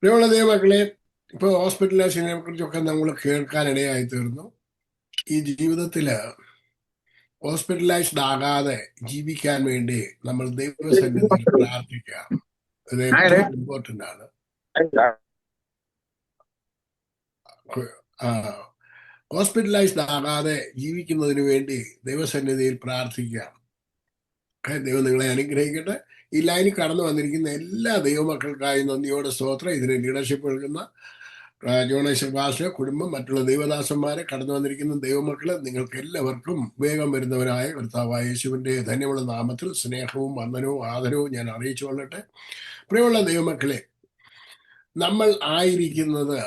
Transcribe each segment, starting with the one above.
പ്രിയമുള്ള ദൈവമക്കളെ, ഇപ്പോൾ ഹോസ്പിറ്റലൈസിനെ കുറിച്ചൊക്കെ നമ്മൾ കേൾക്കാനിടയായി തീർന്നു. ഈ ജീവിതത്തില് ഹോസ്പിറ്റലൈസ്ഡ് ആകാതെ ജീവിക്കാൻ വേണ്ടി നമ്മൾ ദൈവസന്നിധിയിൽ പ്രാർത്ഥിക്കുക. ഇത് ഏറ്റവും ഇമ്പോർട്ടൻ്റ് ആണ്. ഹോസ്പിറ്റലൈസ്ഡ് ആകാതെ ജീവിക്കുന്നതിന് വേണ്ടി ദൈവസന്നിധിയിൽ പ്രാർത്ഥിക്കുക. ദൈവം നിങ്ങളെ അനുഗ്രഹിക്കട്ടെ. ഈ ലൈനിൽ കടന്നു വന്നിരിക്കുന്ന എല്ലാ ദൈവമക്കൾക്കായി നന്ദിയോടെ സ്തോത്രം. ഇതിന് ലീഡർഷിപ്പ് നൽകുന്ന ജോണേശ്വർ ഭാഷ കുടുംബം, മറ്റുള്ള ദൈവദാസന്മാരെ, കടന്നു വന്നിരിക്കുന്ന ദൈവമക്കളെ, നിങ്ങൾക്ക് എല്ലാവർക്കും വേഗം വരുന്നവരായ കർത്താവായ യേശുവിൻ്റെ ധന്യമുള്ള നാമത്തിൽ സ്നേഹവും വന്ദനവും ആദരവും ഞാൻ അറിയിച്ചു കൊള്ളട്ടെ. പ്രിയമുള്ള ദൈവമക്കളെ, നമ്മൾ ആയിരിക്കുന്നത്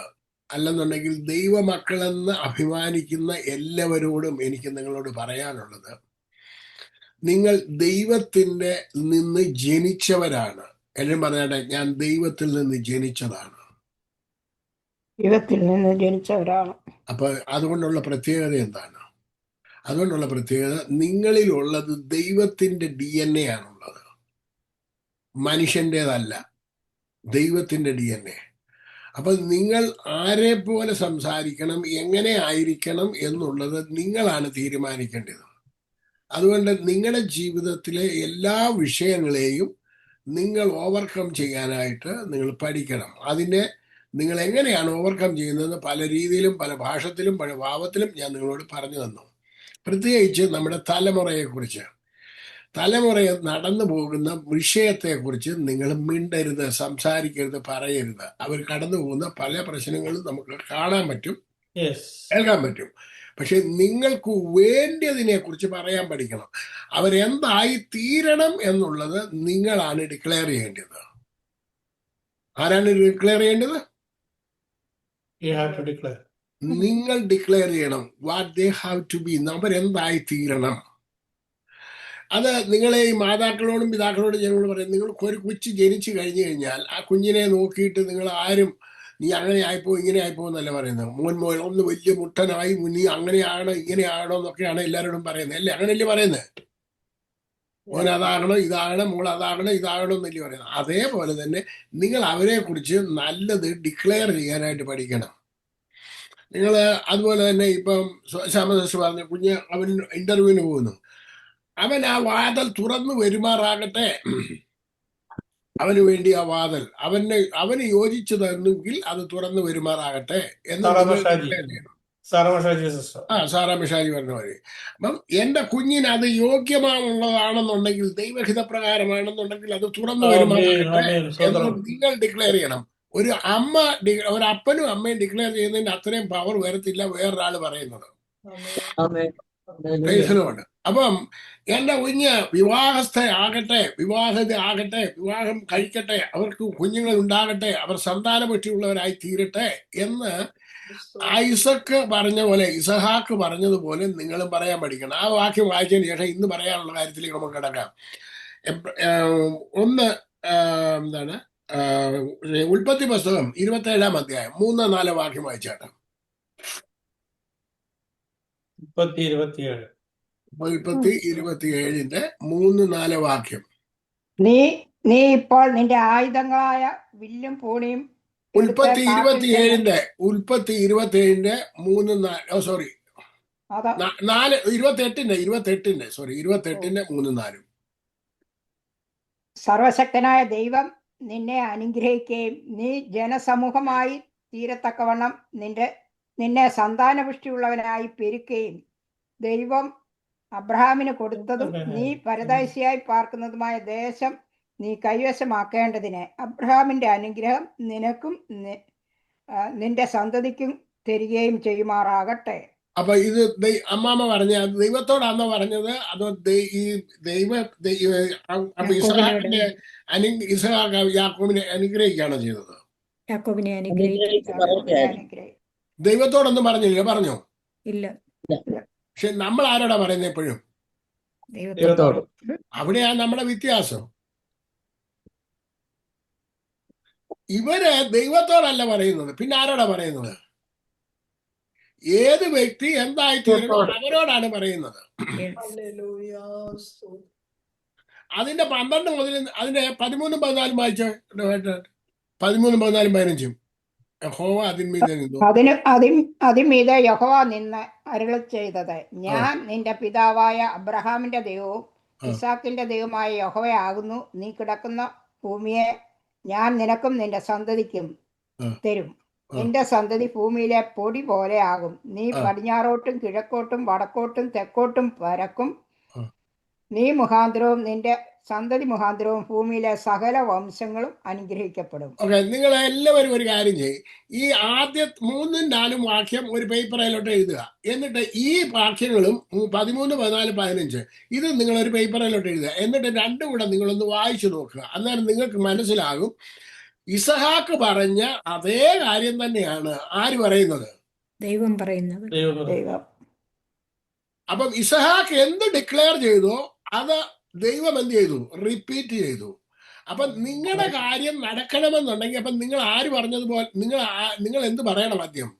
അല്ലെന്നുണ്ടെങ്കിൽ ദൈവമക്കളെന്ന് അഭിമാനിക്കുന്ന എല്ലാവരോടും എനിക്ക് നിങ്ങളോട് പറയാനുള്ളത്, നിങ്ങൾ ദൈവത്തിൻ്റെ നിന്ന് ജനിച്ചവരാണ്. എല്ലാവരും പറയട്ടെ, ഞാൻ ദൈവത്തിൽ നിന്ന് ജനിച്ചതാണ്. ദൈവത്തിൽ നിന്ന് ജനിച്ചവരാണ്. അപ്പൊ അതുകൊണ്ടുള്ള പ്രത്യേകത എന്താണ്? അതുകൊണ്ടുള്ള പ്രത്യേകത, നിങ്ങളിലുള്ളത് ദൈവത്തിന്റെ DNA ആണുള്ളത്, മനുഷ്യൻ്റെതല്ല, ദൈവത്തിന്റെ DNA. അപ്പൊ നിങ്ങൾ ആരെ പോലെ സംസാരിക്കണം, എങ്ങനെ ആയിരിക്കണം എന്നുള്ളത് നിങ്ങളാണ് തീരുമാനിക്കേണ്ടത്. അതുകൊണ്ട് നിങ്ങളുടെ ജീവിതത്തിലെ എല്ലാ വിഷയങ്ങളെയും നിങ്ങൾ ഓവർകം ചെയ്യാനായിട്ട് നിങ്ങൾ പഠിക്കണം. അതിനെ നിങ്ങൾ എങ്ങനെയാണ് ഓവർകം ചെയ്യുന്നത് പല രീതിയിലും, പല ഭാഷത്തിലും, പല ഭാവത്തിലും ഞാൻ നിങ്ങളോട് പറഞ്ഞു തന്നു. പ്രത്യേകിച്ച് നമ്മുടെ തലമുറയെക്കുറിച്ച്, തലമുറയെ നടന്നു പോകുന്ന വിഷയത്തെക്കുറിച്ച് നിങ്ങൾ മിണ്ടരുത്, സംസാരിക്കരുത്, പറയരുത്. അവർ കടന്നു പോകുന്ന പല പ്രശ്നങ്ങളും നമുക്ക് കാണാൻ പറ്റും, കേൾക്കാൻ പറ്റും. പക്ഷെ നിങ്ങൾക്ക് വേണ്ടിയതിനെ കുറിച്ച് പറയാൻ പഠിക്കണം. അവരെന്തായി തീരണം എന്നുള്ളത് നിങ്ങളാണ് ഡിക്ലെയർ ചെയ്യേണ്ടത്. ആരാണ് ഡിക്ലെയർ ചെയ്യേണ്ടത്? നിങ്ങൾ ഡിക്ലെയർ ചെയ്യണം what they have to be. അവരെന്തായി തീരണം. അത് നിങ്ങളെ ഈ മാതാക്കളോടും പിതാക്കളോടും ഞങ്ങൾ പറയും, നിങ്ങൾ ഒരു കൊച്ചു ജനിച്ചു കഴിഞ്ഞു കഴിഞ്ഞാൽ ആ കുഞ്ഞിനെ നോക്കിയിട്ട് നിങ്ങൾ ആരും നീ അങ്ങനെ ആയിപ്പോ ഇങ്ങനെ ആയിപ്പോ എന്നല്ല പറയുന്നത്. മോൻ ഒന്ന് വലിയ മുട്ടനായി, നീ അങ്ങനെയാണോ ഇങ്ങനെയാണോ എന്നൊക്കെയാണ് എല്ലാവരോടും പറയുന്നത്, അല്ലേ? അങ്ങനെയല്ലേ പറയുന്നത്? മോൻ അതാകണം, ഇതാകണം, മോൾ അതാകണം, ഇതാകണം എന്നല്ലേ പറയുന്നത്. അതേപോലെ തന്നെ നിങ്ങൾ അവരെ കുറിച്ച് നല്ലത് ഡിക്ലെയർ ചെയ്യാനായിട്ട് പഠിക്കണം. നിങ്ങൾ അതുപോലെ തന്നെ ഇപ്പം ശ്യാമദാസ് പറഞ്ഞ കുഞ്ഞ് അവൻ ഇന്റർവ്യൂവിന് പോകുന്നു, അവൻ ആ വാതിൽ തുറന്നു വരുമാറാകട്ടെ, അവന് വേണ്ടി ആ വാതിൽ അവന് യോജിച്ചതെങ്കിൽ അത് തുറന്നു വരുമാറാകട്ടെ എന്ന് സാറാമിഷാജി പറഞ്ഞ പോലെ. അപ്പം എന്റെ കുഞ്ഞിന് അത് യോഗ്യമാണുള്ളതാണെന്നുണ്ടെങ്കിൽ, ദൈവഹിത പ്രകാരമാണെന്നുണ്ടെങ്കിൽ അത് തുറന്നു വരുമാറാകട്ടെ എന്ന് നിങ്ങൾ ഡിക്ലെയർ ചെയ്യണം. ഒരു അപ്പനും അമ്മയും ഡിക്ലെയർ ചെയ്യുന്നതിന്റെ അത്രയും പവർ വരത്തില്ല വേറൊരാൾ പറയുന്നത്. അപ്പം എന്റെ കുഞ്ഞ് വിവാഹസ്ഥയാകട്ടെ, വിവാഹിത ആകട്ടെ, വിവാഹം കഴിക്കട്ടെ, അവർക്ക് കുഞ്ഞുങ്ങൾ ഉണ്ടാകട്ടെ, അവർ സന്താനപുഷ്ടിയുള്ളവരായി തീരട്ടെ എന്ന് ഐസക്ക് പറഞ്ഞ പോലെ, ഇസഹാക്ക് പറഞ്ഞതുപോലെ നിങ്ങളും പറയാൻ പഠിക്കണം. ആ വാക്യം വായിച്ചതിന് ശേഷം ഇന്ന് പറയാനുള്ള കാര്യത്തിലേക്ക് നമുക്ക് കിടക്കാം. എന്താണ് ഉൽപ്പത്തി പുസ്തകം 27-ാം അധ്യായം 3-4 വാക്യം വായിച്ചാട്ടെ. ഉൽപ്പത്തി 27-ന്റെ 3-4 വാക്യം. നീ ഇപ്പോൾ നിന്റെ ആയുധങ്ങളായ വില്ലും പൂണിയും. ഉൽപ്പത്തി 27-ന്റെ 3-4 സോറി 28-ന്റെ 3-4. സർവശക്തനായ ദൈവം നിന്നെ അനുഗ്രഹിക്കുകയും നീ ജനസമൂഹമായി തീരത്തക്കവണ്ണം നിന്നെ സന്താനപുഷ്ടിയുള്ളവനായി പെരുക്കുകയും ദൈവം അബ്രഹാമിന് കൊടുത്തതും നീ പരദേശിയായി പാർക്കുന്നതുമായ ദേശം നീ കൈവശമാക്കേണ്ടതിന് അബ്രഹാമിന്റെ അനുഗ്രഹം നിനക്കും നിന്റെ സന്തതിക്കും തരികയും ചെയ്യുമാറാകട്ടെ. അപ്പൊ ഇത് അമ്മാമ പറഞ്ഞ ദൈവത്തോടാണോ പറഞ്ഞത്, അതോ ഈ യാക്കോബിനെ അനുഗ്രഹിക്കുകയാണോ ചെയ്തത്? യാക്കോബിനെ ദൈവത്തോടൊന്നും പറഞ്ഞില്ല, പറഞ്ഞോ? ഇല്ല. പക്ഷെ നമ്മൾ ആരോടാ പറയുന്നത്? എപ്പോഴും അവിടെയാണ് നമ്മുടെ വ്യത്യാസം. ഇവര് ദൈവത്തോടല്ല പറയുന്നത്, പിന്നെ ആരോടാ പറയുന്നത്? ഏത് വ്യക്തി എന്തായിത്തീരണോ അവരോടാണ് പറയുന്നത്. അതിന്റെ 12 മുതൽ അതിന്റെ 13-14 വായിച്ചോ. 13, 14, 15. യഹോവ അതിന്മീതെ നിന്നു. അതിമീതെ യഹോവ നിന്ന് അരുളി ചെയ്തത്, ഞാൻ നിന്റെ പിതാവായ അബ്രഹാമിന്റെ ദൈവവും ഇസാക്കിന്റെ ദൈവമായ യഹോവയാകുന്നു. നീ കിടക്കുന്ന ഭൂമിയെ ഞാൻ നിനക്കും നിന്റെ സന്തതിക്കും തരും. നിന്റെ സന്തതി ഭൂമിയിലെ പൊടി പോലെ ആകും. നീ പടിഞ്ഞാറോട്ടും കിഴക്കോട്ടും വടക്കോട്ടും തെക്കോട്ടും പരക്കും. നീ മുഖാന്തരവും നിന്റെ സന്തതി മുഖാന്തരവും ഭൂമിയിലെ സകല വംശങ്ങളും അനുഗ്രഹിക്കപ്പെടും. ഓക്കെ, നിങ്ങൾ എല്ലാവരും ഒരു കാര്യം ചെയ്യും. ഈ ആദ്യ 3, 4 വാക്യം ഒരു പേപ്പറിലോട്ട് എഴുതുക. എന്നിട്ട് ഈ വാക്യങ്ങളും 13, 14, 15 ഇത് നിങ്ങൾ ഒരു പേപ്പറിലോട്ട് എഴുതുക. എന്നിട്ട് രണ്ടും കൂടെ നിങ്ങളൊന്ന് വായിച്ചു നോക്കുക. അന്നേരം നിങ്ങൾക്ക് മനസ്സിലാകും ഇസഹാക്ക് പറഞ്ഞ അതേ കാര്യം തന്നെയാണ് ആര് പറയുന്നത്? ദൈവം പറയുന്നത്. ദൈവം. അപ്പം ഇസഹാക്ക് എന്ത് ഡിക്ലെയർ ചെയ്തോ അത് ദൈവം എന്ത് ചെയ്തു? റിപ്പീറ്റ് ചെയ്തു. അപ്പൊ നിങ്ങളുടെ കാര്യം നടക്കണമെന്നുണ്ടെങ്കിൽ അപ്പൊ നിങ്ങൾ ആര് പറഞ്ഞതുപോലെ നിങ്ങൾ എന്ത് പറയണം? ആദ്യം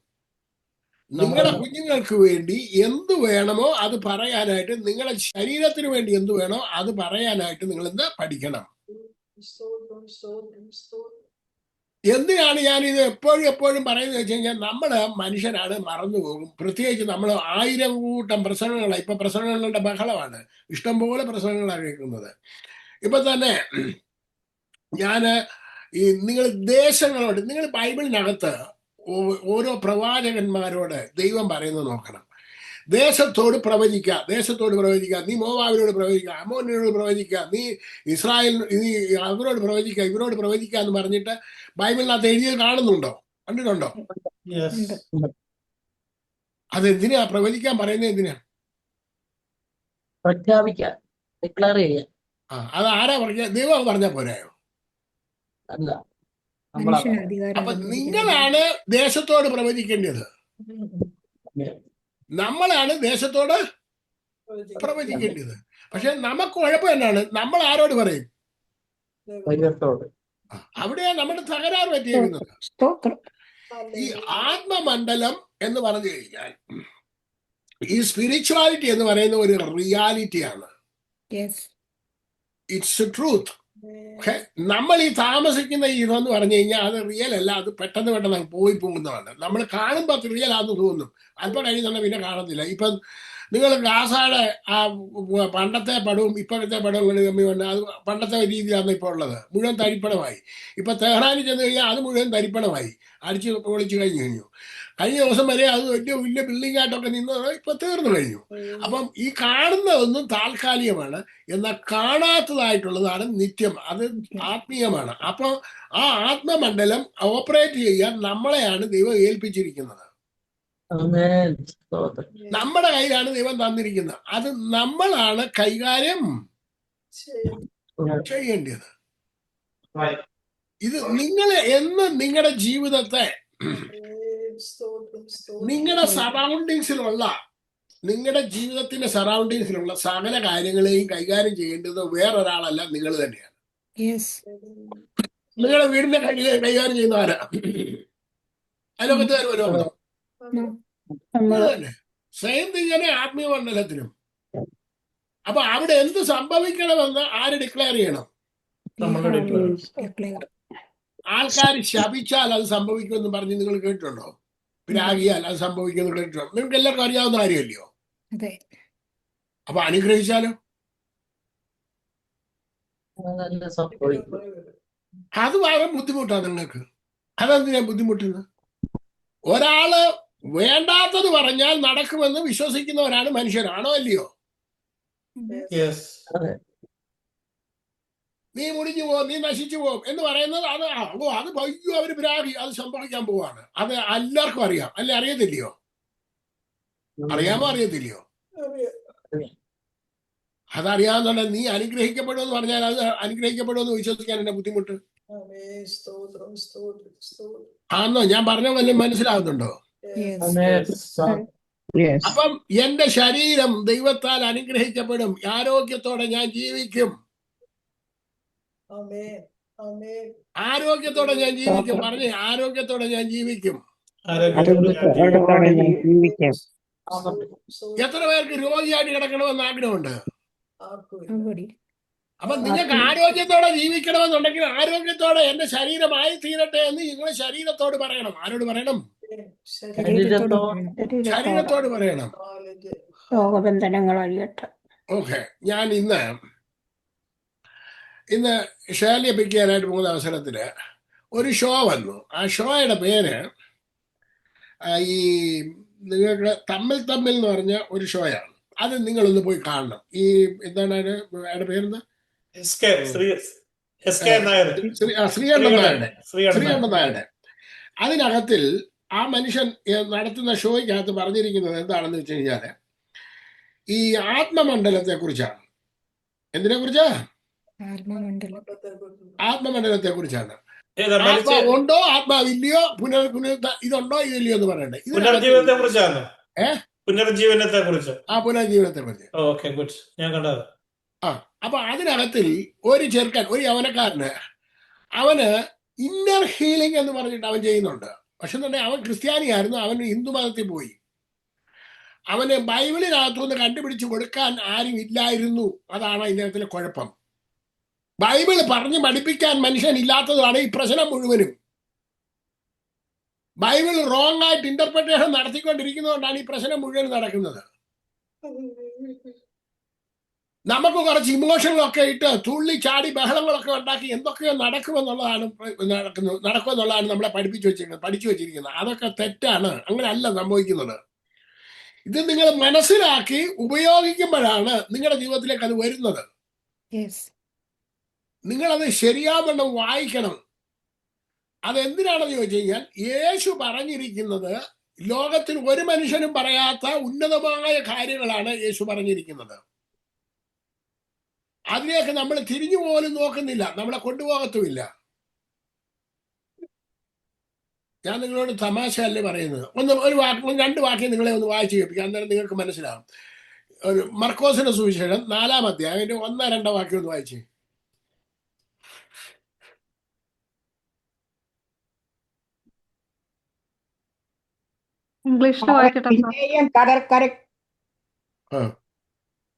നിങ്ങളുടെ കുഞ്ഞുങ്ങൾക്ക് വേണ്ടി എന്ത് വേണമോ അത് പറയാനായിട്ട്, നിങ്ങളുടെ ശരീരത്തിന് വേണ്ടി എന്ത് വേണോ അത് പറയാനായിട്ട് നിങ്ങൾ എന്ത് പഠിക്കണം. എന്തിനാണ് ഞാനിത് എപ്പോഴും പറയുന്നത് വെച്ച് കഴിഞ്ഞാൽ, നമ്മള് മനുഷ്യരാണ്, മറന്നുപോകും. പ്രത്യേകിച്ച് നമ്മൾ 1000 കൂട്ടം പ്രസംഗങ്ങളാണ്. ഇപ്പൊ പ്രസംഗങ്ങളുടെ ബഹളമാണ്, ഇഷ്ടംപോലെ പ്രസംഗങ്ങളാണ് കേൾക്കുന്നത്. ഇപ്പൊ തന്നെ നിങ്ങൾ ദേശങ്ങളോട്, നിങ്ങൾ ബൈബിളിനകത്ത് ഓരോ പ്രവാചകന്മാരോട് ദൈവം പറയുന്നത് നോക്കണം. ദേശത്തോട് പ്രവചിക്കുക, നീ മോവാബിനോട് പ്രവചിക്കുക, അമ്മോനിനോട് പ്രവചിക്കുക, നീ ഇസ്രായേൽ അവരോട് പ്രവചിക്കുക, ഇവരോട് പ്രവചിക്കുക എന്ന് പറഞ്ഞിട്ട് ബൈബിളിനകത്ത് എഴുതിയത് കാണുന്നുണ്ടോ? കണ്ടിട്ടുണ്ടോ? അതെന്തിനാ പ്രവചിക്കാൻ പറയുന്നത്? എന്തിനാ? പ്രഖ്യാപിക്കാൻ, ഡിക്ലെയർ ചെയ്യാൻ. അത് ആരാ പറഞ്ഞ? ദൈവം പറഞ്ഞാൽ പോരായോ? അല്ല, അപ്പൊ നിങ്ങളാണ് ദേശത്തോട് പ്രവചിക്കേണ്ടത്. നമ്മളാണ് ദേശത്തോട് പ്രവചിക്കേണ്ടത്. പക്ഷെ നമുക്ക് കുഴപ്പം എന്നാണ്? നമ്മൾ ആരോട് പറയും? അവിടെയാണ് നമ്മുടെ തകരാറ് പറ്റിയിരിക്കുന്നത്. ഈ ആത്മമണ്ഡലം എന്ന് പറഞ്ഞു കഴിഞ്ഞാൽ, ഈ സ്പിരിച്വാലിറ്റി എന്ന് പറയുന്ന ഒരു റിയാലിറ്റിയാണ്. It's truth. ഓക്കെ, നമ്മൾ ഈ താമസിക്കുന്ന ഇതെന്ന് പറഞ്ഞു കഴിഞ്ഞാൽ അത് റിയൽ അല്ല. അത് പെട്ടെന്ന് പോയി പോകുന്നതാണ്. നമ്മൾ കാണുമ്പോൾ അത് റിയൽ ആണെന്ന് തോന്നും, അല്പം കഴിയുന്ന പിന്നെ കാണത്തില്ല. ഇപ്പം നിങ്ങൾ ഗാസയുടെ ആ പണ്ടത്തെ പടവും ഇപ്പോഴത്തെ പടവും തമ്മിൽ വന്ന അത് പണ്ടത്തെ രീതിയിലാണ് ഇപ്പോൾ ഉള്ളത്. മുഴുവൻ തരിപ്പണമായി. ഇപ്പൊ തെഹ്റാനിൽ ചെന്ന് കഴിഞ്ഞാൽ അത് മുഴുവൻ തരിപ്പണമായി, അടിച്ച് പൊളിച്ച് കഴിഞ്ഞു. കഴിഞ്ഞ ദിവസം വരെ അത് വലിയ ബിൽഡിംഗ് ആയിട്ടൊക്കെ നിന്നത് ഇപ്പൊ തീർന്നു കഴിഞ്ഞു. അപ്പം ഈ കാണുന്നതൊന്നും താൽക്കാലികമാണ്, എന്നാൽ കാണാത്തതായിട്ടുള്ളതാണ് നിത്യം, അത് ആത്മീയമാണ്. അപ്പൊ ആ ആത്മമണ്ഡലം ഓപ്പറേറ്റ് ചെയ്യാൻ നമ്മളെയാണ് ദൈവം ഏൽപ്പിച്ചിരിക്കുന്നത്. നമ്മുടെ കയ്യിലാണ് ദൈവം തന്നിരിക്കുന്നത്. അത് നമ്മളാണ് കൈകാര്യം ചെയ്യേണ്ടത്. ഇത് നിങ്ങൾ എന്ന് നിങ്ങളുടെ ജീവിതത്തെ, നിങ്ങളുടെ സറൗണ്ടിങ്സിലുള്ള, നിങ്ങളുടെ ജീവിതത്തിന്റെ സറൗണ്ടിങ്സിലുള്ള സകല കാര്യങ്ങളെയും കൈകാര്യം ചെയ്യേണ്ടത് വേറൊരാളല്ല, നിങ്ങൾ തന്നെയാണ്. നിങ്ങളുടെ വീടിന്റെ കൈകാര്യം ചെയ്യുന്ന ആരാ? അയലോകത്തുകാർ വരുമോ? സെയിം തിങ്ങനെ ആത്മീയ മണ്ഡലത്തിനും. അപ്പൊ അവിടെ എന്ത് സംഭവിക്കണമെന്ന് ആര് ഡിക്ലെയർ ചെയ്യണം? ആൾക്കാർ ശപിച്ചാൽ അത് സംഭവിക്കുമെന്ന് പറഞ്ഞ് നിങ്ങൾ കേട്ടിട്ടുണ്ടോ? പിരാഗിയാൽ അത് സംഭവിക്കുമെന്ന് കേട്ടിട്ടുണ്ടോ? നിങ്ങൾക്ക് എല്ലാവർക്കും അറിയാവുന്ന കാര്യമല്ലയോ? അപ്പൊ അനുഗ്രഹിച്ചാലോ? അത് വളരെ ബുദ്ധിമുട്ടാണ് നിങ്ങൾക്ക്. അതെന്തിനാ ബുദ്ധിമുട്ടുന്നത്? ഒരാള് വേണ്ടാത്തത് പറഞ്ഞാൽ നടക്കുമെന്ന് വിശ്വസിക്കുന്നവരാണ് മനുഷ്യരാണോ അല്ലയോ? നീ മുടിഞ്ഞു പോകും, നീ നശിച്ചു പോകും എന്ന് പറയുന്നത് അത് അയ്യോ അവര് പിരാഗി, അത് സംഭവിക്കാൻ പോവാണ്. അത് എല്ലാവർക്കും അറിയാം, അല്ലെ? അറിയത്തില്ലയോ? അറിയാമോ? അറിയത്തില്ലയോ? അതറിയാവുന്ന നീ അനുഗ്രഹിക്കപ്പെടുമെന്ന് പറഞ്ഞാൽ അത് അനുഗ്രഹിക്കപ്പെടുമെന്ന് വിശ്വസിക്കാൻ എന്നെ ബുദ്ധിമുട്ട് ആന്നോ? ഞാൻ പറഞ്ഞ വല്ലതും മനസ്സിലാവുന്നുണ്ടോ? അപ്പം എന്റെ ശരീരം ദൈവത്താൽ അനുഗ്രഹിക്കപ്പെടും. ആരോഗ്യത്തോടെ ഞാൻ ജീവിക്കും. ആരോഗ്യത്തോടെ ഞാൻ ജീവിക്കും. പറഞ്ഞേ, ആരോഗ്യത്തോടെ ഞാൻ ജീവിക്കും. എത്ര പേർക്ക് രോഗിയായിട്ട് കിടക്കണമെന്ന് ആഗ്രഹമുണ്ട്? അപ്പൊ നിങ്ങൾക്ക് ആരോഗ്യത്തോടെ ജീവിക്കണമെന്നുണ്ടെങ്കിൽ ആരോഗ്യത്തോടെ എന്റെ ശരീരമായി തീരട്ടെ എന്ന് നിങ്ങൾ ശരീരത്തോട് പറയണം. ആരോട് പറയണം? ശരീരത്തോട് ശരീരത്തോട് പറയണം. രോഗബന്ധനങ്ങൾ അഴിയട്ടെ. ഓക്കെ, ഞാൻ ഇന്ന് ഷേലിയെ പിക്ക് ചെയ്യാനായിട്ട് പോകുന്ന അവസരത്തില് ഒരു ഷോ വന്നു. ആ ഷോയുടെ പേര് ഈ നിങ്ങൾക്ക് തമ്മിൽ എന്ന് പറഞ്ഞ ഒരു ഷോയാണ്. അത് നിങ്ങളൊന്ന് പോയി കാണണം. ഈ എന്താണ് അയാളുടെ പേരെന്താ? ശ്രീകണ്ഠൻ നായരുടെ. അതിനകത്തിൽ ആ മനുഷ്യൻ നടത്തുന്ന ഷോയ്ക്കകത്ത് പറഞ്ഞിരിക്കുന്നത് എന്താണെന്ന് വെച്ച് കഴിഞ്ഞാല് ഈ ആത്മമണ്ഡലത്തെ കുറിച്ചാണ്. എന്തിനെ കുറിച്ചാ? ആത്മമണ്ഡലത്തെ കുറിച്ചാണ്. ആത്മാവുണ്ടോ ആത്മാവില്ലയോ ഇതുണ്ടോ ഇതില്ലയോ എന്ന് പറയണ്ടേ. പുനർജീവനത്തെ കുറിച്ചാണ്. പുനർജീവനത്തെ കുറിച്ച്. ആ പുനർജീവനത്തെ കുറിച്ച്. Okay, good. ഞാൻ കണ്ടത്. അപ്പൊ അതിനകത്തിൽ ഒരു ചെറുക്കൻ, ഒരു യവനക്കാരന്, അവന് ഇന്നർ ഹീലിംഗ് എന്ന് പറഞ്ഞിട്ട് അവൻ ചെയ്യുന്നുണ്ട്. പക്ഷെ എന്നുണ്ടെങ്കിൽ അവൻ ക്രിസ്ത്യാനിയായിരുന്നു. അവൻ ഹിന്ദു മതത്തിൽ പോയി. അവന് ബൈബിളിനകത്തുനിന്ന് കണ്ടുപിടിച്ച് കൊടുക്കാൻ ആരും ഇല്ലായിരുന്നു. അതാണ് ഇതിനകത്തിലെ കുഴപ്പം. ബൈബിൾ പറഞ്ഞ് പഠിപ്പിക്കാൻ മനുഷ്യൻ ഇല്ലാത്തതാണ് ഈ പ്രശ്നം മുഴുവനും. ബൈബിൾ റോങ് ആയിട്ട് ഇന്റർപ്രിട്ടേഷൻ നടത്തിക്കൊണ്ടിരിക്കുന്നതുകൊണ്ടാണ് ഈ പ്രശ്നം മുഴുവൻ നടക്കുന്നത്. നമുക്ക് കുറച്ച് ഇമോഷനുകളൊക്കെ ഇട്ട് തുള്ളി ചാടി ബഹളങ്ങളൊക്കെ ഉണ്ടാക്കി എന്തൊക്കെയോ നടക്കുമെന്നുള്ളതാണ് നമ്മളെ പഠിച്ചു വെച്ചിരിക്കുന്നത്. അതൊക്കെ തെറ്റാണ്. അങ്ങനെ അല്ല സംഭവിക്കുന്നത്. ഇത് നിങ്ങൾ മനസ്സിലാക്കി ഉപയോഗിക്കുമ്പോഴാണ് നിങ്ങളുടെ ജീവിതത്തിലേക്ക് അത് വരുന്നത്. നിങ്ങളത് ശരിയാവണ്ണം വായിക്കണം. അതെന്തിനാണെന്ന് ചോദിച്ചു കഴിഞ്ഞാൽ യേശു പറഞ്ഞിരിക്കുന്നത് ലോകത്തിൽ ഒരു മനുഷ്യനും പറയാത്ത ഉന്നതമായ കാര്യങ്ങളാണ് യേശു പറഞ്ഞിരിക്കുന്നത്. അതിലേക്ക് നമ്മൾ തിരിഞ്ഞു പോലും നോക്കുന്നില്ല, നമ്മളെ കൊണ്ടുപോകത്തുമില്ല. ഞാൻ നിങ്ങളോട് തമാശ അല്ലേ പറയുന്നത്. രണ്ട് വാക്യം നിങ്ങളെ ഒന്ന് വായിച്ചു കേൾപ്പിക്കാം, അന്നേരം നിങ്ങൾക്ക് മനസ്സിലാവും. ഒരു മർക്കോസിന്റെ സുവിശേഷം 4-ാം അധ്യായം അതിന്റെ 1-2 വാക്യം ഒന്ന് വായിച്ചേ.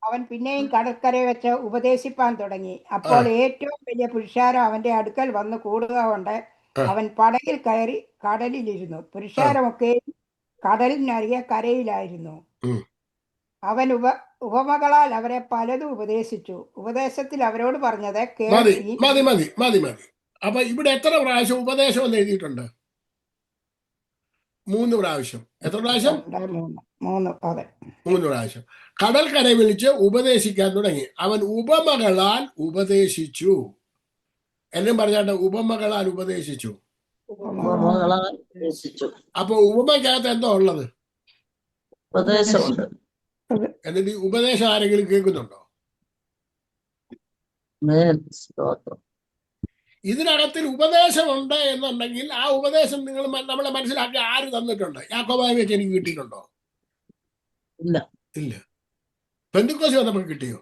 അവൻ പിന്നെയും കടൽക്കര വെച്ച് ഉപദേശിപ്പാൻ തുടങ്ങി. അപ്പോൾ ഏറ്റവും വലിയ പുരുഷാരം അവന്റെ അടുക്കൽ വന്ന് കൂടുക കൊണ്ട് അവൻ പടകിൽ കയറി കടലിലിരുന്നു. പുരുഷാരമൊക്കെ കടലിനരികെ കരയിലായിരുന്നു. അവൻ ഉപമകളാൽ അവരെ പലതും ഉപദേശിച്ചു. ഉപദേശത്തിൽ അവരോട് പറഞ്ഞത് മതി. അപ്പൊ ഇവിടെ എത്ര പ്രാവശ്യം ഉപദേശം എന്ന് എഴുതിയിട്ടുണ്ട്? 3 പ്രാവശ്യം. എത്ര പ്രാവശ്യം? 3 പ്രാവശ്യം. കടൽക്കര വിളിച്ച് ഉപദേശിക്കാൻ തുടങ്ങി. അവൻ ഉപമകളാൽ ഉപദേശിച്ചു. എല്ലാം പറഞ്ഞാട്ടെ, ഉപമകളാൽ ഉപദേശിച്ചു. അപ്പൊ ഉപമയ്ക്കകത്ത് എന്തോ ഉള്ളത്? എന്നിട്ട് ഈ ഉപദേശം ആരെങ്കിലും കേൾക്കുന്നുണ്ടോ? ഇതിനകത്തിൽ ഉപദേശമുണ്ട് എന്നുണ്ടെങ്കിൽ ആ ഉപദേശം നമ്മളെ മനസ്സിലാക്കി ആര് തന്നിട്ടുണ്ട്? യാക്കോബായെ വെച്ച് എനിക്ക് കിട്ടിയിട്ടുണ്ടോ? ഇല്ല. പെന്തിക്കോസ്ത് വന്നപ്പോൾ കിട്ടിയോ?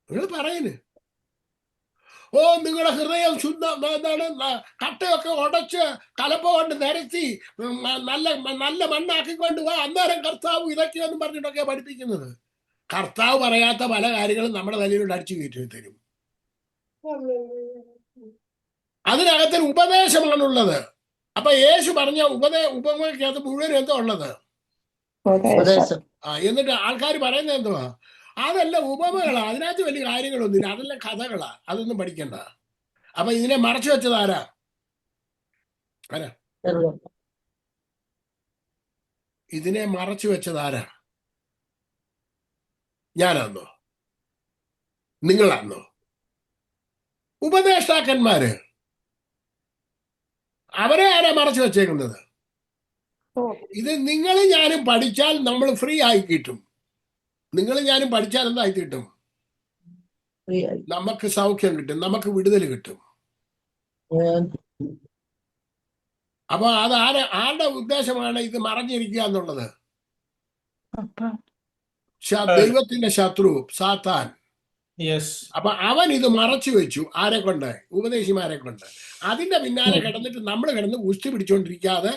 നിങ്ങൾ പറയുന്നു. നിങ്ങളുടെ ഹൃദയം എന്താണ്, കട്ടയൊക്കെ ഉടച്ച് കലപ്പ കൊണ്ട് നിരത്തി നല്ല മണ്ണാക്കിക്കൊണ്ട് പോവാ, അന്നേരം കർത്താവ് ഇതൊക്കെയൊന്നും പറഞ്ഞിട്ടൊക്കെയാ പഠിപ്പിക്കുന്നത്. കർത്താവ് പറയാത്ത പല കാര്യങ്ങളും നമ്മുടെ തലയിലോട്ട് അടിച്ചു കയറ്റി തരും. അതിനകത്ത് ഉപദേശമാണുള്ളത്. അപ്പൊ യേശു പറഞ്ഞ ഉപമയ്ക്കകത്ത് മുഴുവൻ എന്തോ ഉള്ളത്? എന്നിട്ട് ആൾക്കാർ പറയുന്നത് എന്തുവാ? അതല്ല ഉപമകളാ, അതിനകത്ത് വലിയ കാര്യങ്ങളൊന്നുമില്ല, അതെല്ലാം കഥകളാ, അതൊന്നും പഠിക്കണ്ട. അപ്പൊ ഇതിനെ മറച്ചു വെച്ചത് ആരാ? ഇതിനെ മറച്ചു വെച്ചത് ആരാ? ഞാനാന്നോ? നിങ്ങളാന്നോ? ഉപദേഷ്ടാക്കന്മാര്. അവരെ ആരാ മറച്ചു വെച്ചേക്കുന്നത്? ഇത് നിങ്ങളും ഞാനും പഠിച്ചാൽ നമ്മൾ ഫ്രീ ആയി കിട്ടും. നിങ്ങളും ഞാനും പഠിച്ചാൽ എന്തായി കിട്ടും? നമുക്ക് സൗഖ്യം കിട്ടും, നമുക്ക് വിടുതൽ കിട്ടും. അപ്പൊ അത് ആരുടെ ഉദ്ദേശമാണ് ഇത് മറഞ്ഞിരിക്കുക എന്നുള്ളത്? ദൈവത്തിന്റെ ശത്രു സാത്താൻ. അപ്പൊ അവൻ ഇത് മറച്ചു വെച്ചു. ആരെ കൊണ്ട്? ഉപദേശിമാരെ കൊണ്ട്. അതിന്റെ പിന്നാലെ കിടന്നിട്ട് നമ്മൾ കിടന്ന് കുസ്തി പിടിച്ചോണ്ടിരിക്കാതെ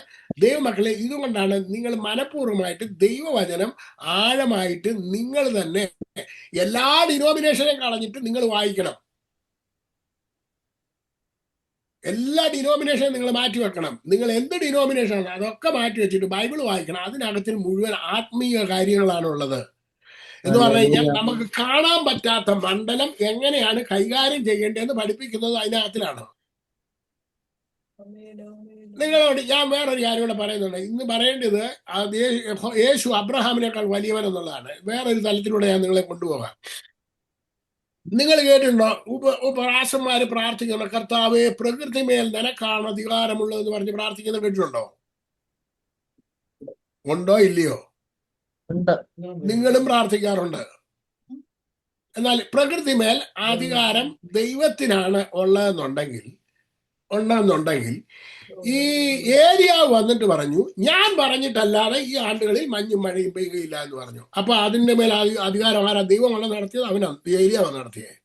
ദൈവമക്കളെ, ഇതുകൊണ്ടാണ് നിങ്ങൾ മനഃപൂർവ്വമായിട്ട് ദൈവവചനം ആഴമായിട്ട് നിങ്ങൾ തന്നെ എല്ലാ ഡിനോമിനേഷനെയും കളഞ്ഞിട്ട് നിങ്ങൾ വായിക്കണം. എല്ലാ ഡിനോമിനേഷനും നിങ്ങൾ മാറ്റി വെക്കണം. നിങ്ങൾ എന്ത് ഡിനോമിനേഷനാണ് അതൊക്കെ മാറ്റി വെച്ചിട്ട് ബൈബിൾ വായിക്കണം. അതിനകത്തിൽ മുഴുവൻ ആത്മീയ കാര്യങ്ങളാണുള്ളത്. എന്ന് പറഞ്ഞു കഴിഞ്ഞാൽ നമുക്ക് കാണാൻ പറ്റാത്ത മണ്ഡലം എങ്ങനെയാണ് കൈകാര്യം ചെയ്യേണ്ടതെന്ന് പഠിപ്പിക്കുന്നത് അതിനകത്തിലാണ്. നിങ്ങളോട് ഞാൻ വേറൊരു കാര്യം കൂടെ പറയുന്നുണ്ട്. ഇന്ന് പറയേണ്ടത് യേശു അബ്രഹാമിനേക്കാൾ വലിയവൻ എന്നുള്ളതാണ്. വേറൊരു തലത്തിലൂടെ ഞാൻ നിങ്ങളെ കൊണ്ടുപോകാം. നിങ്ങൾ കേട്ടിട്ടുണ്ടോ ഉപരാസന്മാര് പ്രാർത്ഥിക്കുന്ന കർത്താവെ പ്രകൃതിമേൽ നിനക്കാണ് അധികാരമുള്ളതെന്ന് പറഞ്ഞ് പ്രാർത്ഥിക്കുന്നത് കേട്ടിട്ടുണ്ടോ? ഉണ്ടോ ഇല്ലയോ? നിങ്ങളും പ്രാർത്ഥിക്കാറുണ്ട്. എന്നാൽ പ്രകൃതിമേൽ അധികാരം ദൈവത്തിനാണ് ഉള്ളതെന്നുണ്ടെങ്കിൽ ഈ ഏരിയ വന്നിട്ട് പറഞ്ഞു, ഞാൻ പറഞ്ഞിട്ടല്ലാതെ ഈ ആണ്ടുകളിൽ മഞ്ഞും മഴയും പെയ്യുകയില്ല എന്ന് പറഞ്ഞു. അപ്പൊ അതിന്റെ മേൽ അധികാരം ആരാ? ദൈവമാണ് നടത്തിയത്, അവനാണ് ഏരിയ നടത്തിയത്.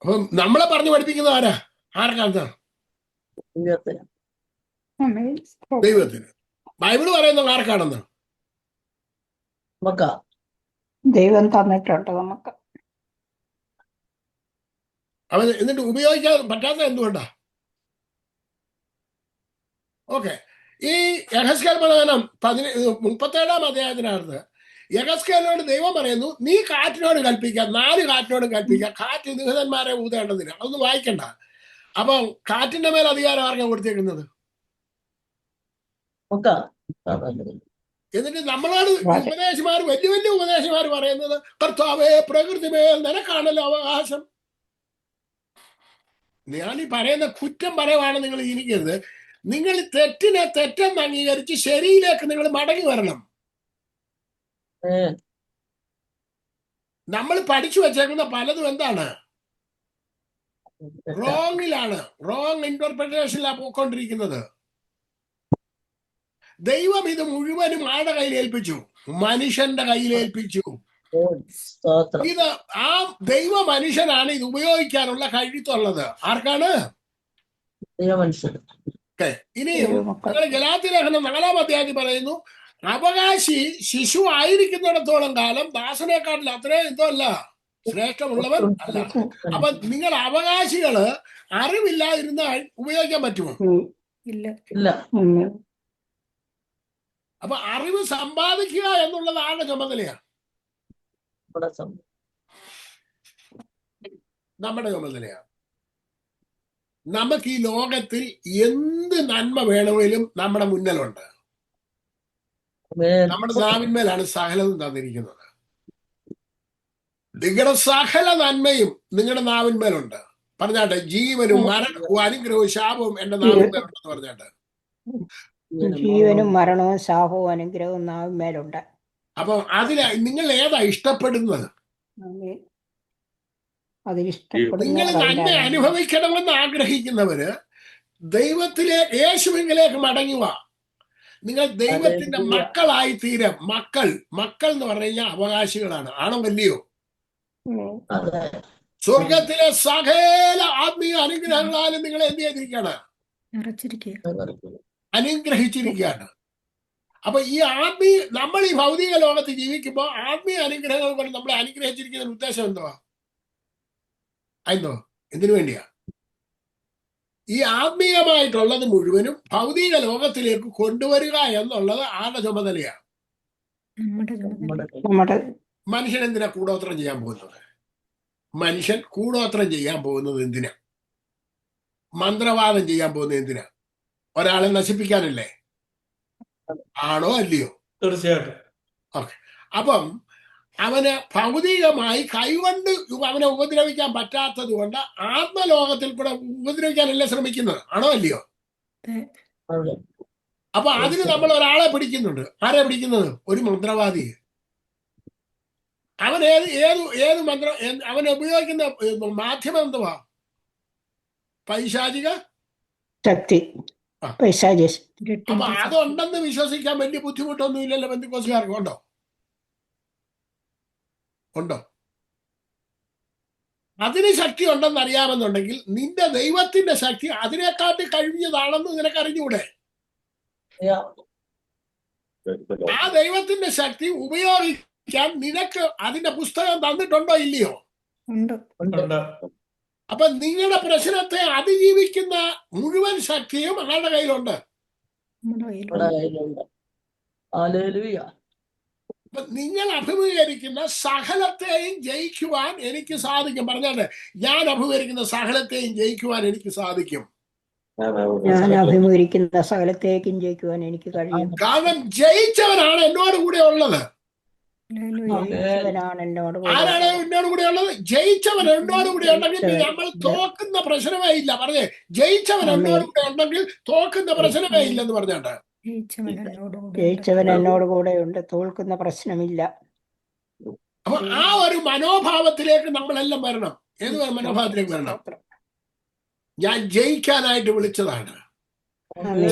അപ്പം നമ്മളെ പറഞ്ഞു പഠിപ്പിക്കുന്നത് ആരാ? ആർക്കാണ്? ദൈവത്തിന്. ബൈബിള് പറയുന്നത് ആർക്കാണെന്ന്? ദൈവം തന്നിട്ടുണ്ട് നമുക്ക്. അവൻ എന്നിട്ട് ഉപയോഗിക്കാൻ പറ്റാത്ത എന്തുകൊണ്ടാ? ഓക്കെ, ഈ യഹസ്കേൽ പ്രവചനം 37 അധ്യായത്തിനകത്ത് യഹസ്കേലിനോട് ദൈവം പറയുന്നു, നീ കാറ്റിനോട് കൽപ്പിക്കുക, 4 കാറ്റിനോട് കൽപ്പിക്കുക, കാറ്റ് ദൂതന്മാരെ ഊതേണ്ടതിന്. അതൊന്നും വായിക്കണ്ട. അപ്പൊ കാറ്റിന്റെ മേൽ അധികാരം ആർക്കാണ് കൊടുത്തേക്കുന്നത്? എന്നിട്ട് നമ്മളോട് ഉപദേശമാർ, വലിയ വലിയ ഉപദേശമാർ പറയുന്നത്, കർത്താവേ പ്രകൃതി മേൽ നിനക്കാണല്ലോ അവകാശം. ഞാൻ ഈ പറയുന്ന കുറ്റം പറയുവാണ് നിങ്ങൾ ഇരിക്കരുത്. നിങ്ങൾ തെറ്റിനെ തെറ്റെന്ന് അംഗീകരിച്ച് ശരിയിലേക്ക് നിങ്ങൾ മടങ്ങി വരണം. നമ്മൾ പഠിച്ചു വെച്ചേക്കുന്ന പലതും എന്താണ്? റോങ്ങിലാണ്, റോങ് ഇന്റർപ്രിട്ടേഷനിലാണ് പോയിക്കൊണ്ടിരിക്കുന്നത്. ദൈവം ഇത് മുഴുവനും ആരുടെ കയ്യിൽ ഏൽപ്പിച്ചു? മനുഷ്യന്റെ കയ്യിൽ ഏൽപ്പിച്ചു. ഇത് ആ ദൈവ മനുഷ്യനാണ് ഇത് ഉപയോഗിക്കാനുള്ള കഴിവുള്ളത്. ആർക്കാണ്? ഇനിയും ഗലാത്യ ലേഖനം 4-ാം അധ്യായത്തിൽ പറയുന്നു, അവകാശി ശിശു ആയിരിക്കുന്നിടത്തോളം കാലം ദാസനേക്കാട്ടിൽ അത്രയും ഇതല്ല, ശ്രേഷ്ഠമുള്ളവൻ അല്ല. അപ്പൊ നിങ്ങൾ അവകാശികള് അറിവില്ലാതിരുന്നാൽ ഉപയോഗിക്കാൻ പറ്റുമോ? ഇല്ല. അപ്പൊ അറിവ് സമ്പാദിക്കുക എന്നുള്ളത് ആരുടെ ചുമതലയാണ്? നമ്മുടെ ചുമതലയാണ്. നമുക്ക് ഈ ലോകത്തിൽ എന്ത് നന്മ വേണമെങ്കിലും നമ്മുടെ മുന്നിലുണ്ട്. നമ്മുടെ നാവിന്മേലാണ് സകലതും തന്നിരിക്കുന്നത്. നിങ്ങളുടെ സകല നന്മയും നിങ്ങളുടെ നാവിന്മേലുണ്ട്. പറഞ്ഞാട്ടെ, ജീവനും മരണവും അനുഗ്രഹവും ശാപവും എന്റെ നാവിന്മേലുണ്ടെന്ന് പറഞ്ഞാട്ടെ. ജീവനും മരണവും ശാപവും അനുഗ്രഹവും നാവിന്മേലുണ്ട്. അപ്പൊ അതിന് നിങ്ങൾ ഏതാ ഇഷ്ടപ്പെടുന്നത്? നിങ്ങൾ നന്മ അനുഭവിക്കണമെന്ന് ആഗ്രഹിക്കുന്നവര് ദൈവത്തിലേക്ക്, യേശുവിലേക്ക് മടങ്ങുക. നിങ്ങൾ ദൈവത്തിന്റെ മക്കളായി തീരം. മക്കൾ എന്ന് പറഞ്ഞു കഴിഞ്ഞാൽ അവകാശികളാണ്. ആണോ അല്ലയോ? സ്വർഗത്തിലെ സകല ആത്മീയ അനുഗ്രഹങ്ങളാലും നിങ്ങൾ എന്ത് ചെയ്തിരിക്കുകയാണ്? അനുഗ്രഹിച്ചിരിക്കുകയാണ്. അപ്പൊ ഈ നമ്മൾ ഈ ഭൗതിക ലോകത്ത് ജീവിക്കുമ്പോൾ ആത്മീയ അനുഗ്രഹങ്ങൾ കൊണ്ട് നമ്മളെ അനുഗ്രഹിച്ചിരിക്കുന്ന ഉദ്ദേശം എന്തുവാ? എന്തിനു വേണ്ടിയാ? ഈ ആത്മീയമായിട്ടുള്ളത് മുഴുവനും ഭൗതിക ലോകത്തിലേക്ക് കൊണ്ടുവരിക എന്നുള്ളത് ആരുടെ ചുമതലയാണ്? മനുഷ്യൻ എന്തിനാ കൂടോത്രം ചെയ്യാൻ പോകുന്നത്? മനുഷ്യൻ കൂടോത്രം ചെയ്യാൻ പോകുന്നത് എന്തിനാ? മന്ത്രവാദം ചെയ്യാൻ പോകുന്നത് എന്തിനാ? ഒരാളെ നശിപ്പിക്കാനല്ലേ? ആണോ അല്ലയോ? തീർച്ചയായിട്ടും. ഓക്കെ, അപ്പം അവന് ഭൗതികമായി കൈകൊണ്ട് അവനെ ഉപദ്രവിക്കാൻ പറ്റാത്തത് കൊണ്ട് ആത്മലോകത്തിൽ കൂടെ ഉപദ്രവിക്കാനല്ലേ ശ്രമിക്കുന്നത്? ആണോ അല്ലയോ? അപ്പൊ അതിന് നമ്മൾ ഒരാളെ പിടിക്കുന്നുണ്ട്. ആരെ പിടിക്കുന്നത്? ഒരു മന്ത്രവാദി. അവൻ ഏത് മന്ത്രം, അവൻ ഉപയോഗിക്കുന്ന മാധ്യമം എന്തുവാ? പൈശാചിക ശക്തി. അപ്പൊ അതുണ്ടെന്ന് വിശ്വസിക്കാൻ വലിയ ബുദ്ധിമുട്ടൊന്നും ഇല്ലല്ലോ പെന്തിക്കോസ്തുകാർക്ക്. ഉണ്ടോ? അതിന് ശക്തി ഉണ്ടെന്ന് അറിയാമെന്നുണ്ടെങ്കിൽ നിന്റെ ദൈവത്തിന്റെ ശക്തി അതിനെക്കാട്ടി കഴിഞ്ഞതാണെന്ന് നിനക്ക് അറിഞ്ഞൂടെ? Yeah. ആ ദൈവത്തിന്റെ ശക്തി ഉപയോഗിക്കാൻ നിനക്ക് അതിന്റെ പുസ്തകം തന്നിട്ടുണ്ടോ ഇല്ലയോ? ഉണ്ട്. ഉണ്ട്. അപ്പൊ നിങ്ങളുടെ പ്രശ്നത്തെ അതിജീവിക്കുന്ന മുഴുവൻ ശക്തിയും ആളുടെ കയ്യിലുണ്ട്. നമ്മുടെ കയ്യിലുണ്ട്. ഹല്ലേലൂയ. അപ്പൊ നിങ്ങൾ അഭിമുഖീകരിക്കുന്ന സകലത്തെയും ജയിക്കുവാൻ എനിക്ക് സാധിക്കും. പറഞ്ഞാല് ഞാൻ അഭിമുഖീകരിക്കുന്ന സകലത്തെയും ജയിക്കുവാൻ എനിക്ക് സാധിക്കും. ഞാൻ അഭിമുഖീകരിക്കുന്ന സകലത്തേക്കും ജയിക്കുവാൻ എനിക്ക് കഴിയും. കാരണം ജയിച്ചവനാണ് എന്നോട് കൂടെ ഉള്ളത്. ജയിച്ചവനാണ് എന്നോട് കൂടെ ആരാണ് ഉള്ളത്. എന്നോട് കൂടെ ഉള്ളത്? ജയിച്ചവൻ എന്നോട് കൂടെ ഉണ്ടെങ്കിൽ നമ്മൾ തോക്കുന്ന പ്രശ്നമേ ഇല്ല. പറഞ്ഞേ, ജയിച്ചവൻ എന്നോട് കൂടെ ഉണ്ടെങ്കിൽ തോക്കുന്ന പ്രശ്നമേ ഇല്ലെന്ന് പറഞ്ഞാട്ട്. ജയിച്ചവൻ എന്നോട് കൂടെ ഉണ്ട്, തോൽക്കുന്ന പ്രശ്നമില്ല. അപ്പൊ ആ ഒരു മനോഭാവത്തിലേക്ക് നമ്മളെല്ലാം വരണം. ഏത് മനോഭാവത്തിലേക്ക് വരണം? ഞാൻ ജയിക്കാനായിട്ട് വിളിച്ചതാണ്.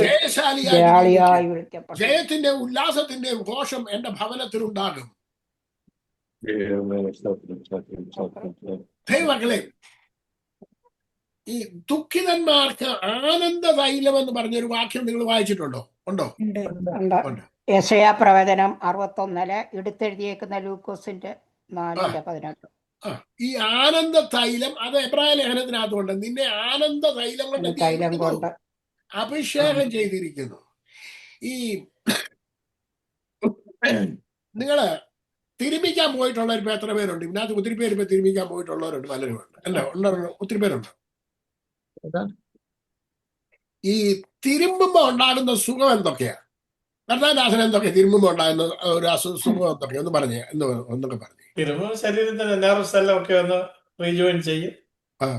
ജയാളിയായി വിളിക്കപ്പെട്ടു. ജയത്തിന്റെ ഉല്ലാസത്തിന്റെ ഘോഷം എന്റെ ഭവനത്തിൽ ഉണ്ടാകും. ദൈവമക്കളെ, ഈ ദുഃഖിതന്മാർക്ക് ആനന്ദ തൈലം എന്ന് പറഞ്ഞൊരു വാക്യം നിങ്ങൾ വായിച്ചിട്ടുണ്ടോ? ഉണ്ടോ? ഉണ്ട്. യെശയ്യാ പ്രവചനം 61 എടുത്തെഴുതിയേക്കുന്ന ലൂക്കോസിന്റെ 4:18. ഈ ആനന്ദ തൈലം അത് എബ്രായ ലേഖനത്തിനകത്തുണ്ട്. നിന്നെ ആനന്ദ തൈലം കൊണ്ട് അഭിഷേകം ചെയ്തിരിക്കുന്നു. ഈ നിങ്ങള് തിരുമിക്കാൻ പോയിട്ടുള്ളവർ ഇപ്പൊ എത്ര പേരുണ്ട്? ഇതിനകത്ത് ഒത്തിരി പേര് ഇപ്പൊ തിരുമിക്കാൻ പോയിട്ടുള്ളവരുണ്ട്, പലരുമുണ്ട്. അല്ല, ഒത്തിരി പേരുണ്ട്. ഈ തിരുമ്പുമ്പോ ഉണ്ടാകുന്ന സുഖം എന്തൊക്കെയാ? കർത്താദാസൻ എന്തൊക്കെ തിരുമ്പുമ്പോ ഉണ്ടാകുന്ന ഒരു സുഖം എന്തൊക്കെയാ? ഒന്ന് പറഞ്ഞേ, എന്തൊക്കെ പറഞ്ഞു? തിരുമ്പും ശരീരത്തിന്റെ നെർവ്സ് എല്ലാം ഒക്കെ ഒന്ന് റീജോയിൻ ചെയ്യും.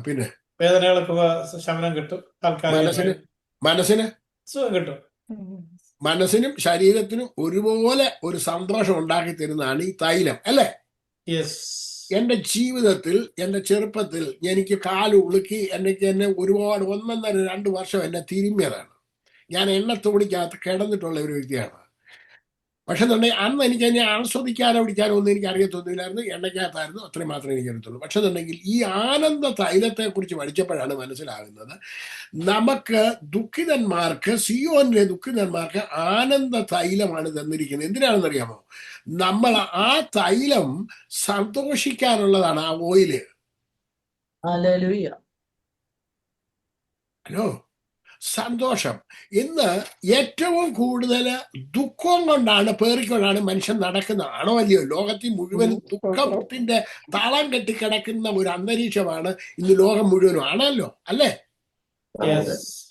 പിന്നെ വേദനകൾക്ക് ശമനം കിട്ടും. മനസ്സിന് സുഖം കിട്ടും. മനസ്സിനും ശരീരത്തിനും ഒരുപോലെ ഒരു സന്തോഷം ഉണ്ടാക്കി തരുന്നതാണ് ഈ തൈലം, അല്ലേ? എന്റെ ജീവിതത്തിൽ, എന്റെ ചെറുപ്പത്തിൽ എനിക്ക് കാല് ഉളുക്കി എന്നെ ഒരുപാട് 1.5-2 വർഷം എന്നെ തിരുമ്മിയതാണ്. ഞാൻ എണ്ണത്തോടിക്കകത്ത് കിടന്നിട്ടുള്ള ഒരു വ്യക്തിയാണ്. പക്ഷെ എന്നുണ്ടെങ്കിൽ അന്ന് എനിക്ക് എന്നെ ആസ്വദിക്കാനോ പിടിക്കാനോ ഒന്നും എനിക്ക് അറിയത്തൊന്നുമില്ലായിരുന്നു. എണ്ണയ്ക്കകത്തായിരുന്നു, അത്രയും മാത്രമേ എനിക്ക് അറിയത്തുള്ളൂ. പക്ഷെ എന്നുണ്ടെങ്കിൽ ഈ ആനന്ദ തൈലത്തെ കുറിച്ച് പഠിച്ചപ്പോഴാണ് മനസ്സിലാകുന്നത്, നമുക്ക് ദുഃഖിതന്മാർക്ക്, സിയോനിലെ ദുഃഖിതന്മാർക്ക് ആനന്ദ തൈലമാണ് തന്നിരിക്കുന്നത്. എന്തിനാണെന്നറിയാമോ? നമ്മൾ ആ തൈലം സന്തോഷിക്കാനുള്ളതാണ്. ആ ഓയില്. ഹലോ, സന്തോഷം. ഇന്ന് ഏറ്റവും കൂടുതൽ ദുഃഖം കൊണ്ടാണ്, പേറിക്കൊണ്ടാണ് മനുഷ്യൻ നടക്കുന്നത്. ആണോ അല്ലയോ? ലോകത്തിൽ മുഴുവൻ ദുഃഖത്തിന്റെ താളം കെട്ടിക്കിടക്കുന്ന ഒരു അന്തരീക്ഷമാണ് ഇന്ന് ലോകം മുഴുവനും. ആണല്ലോ, അല്ലേ?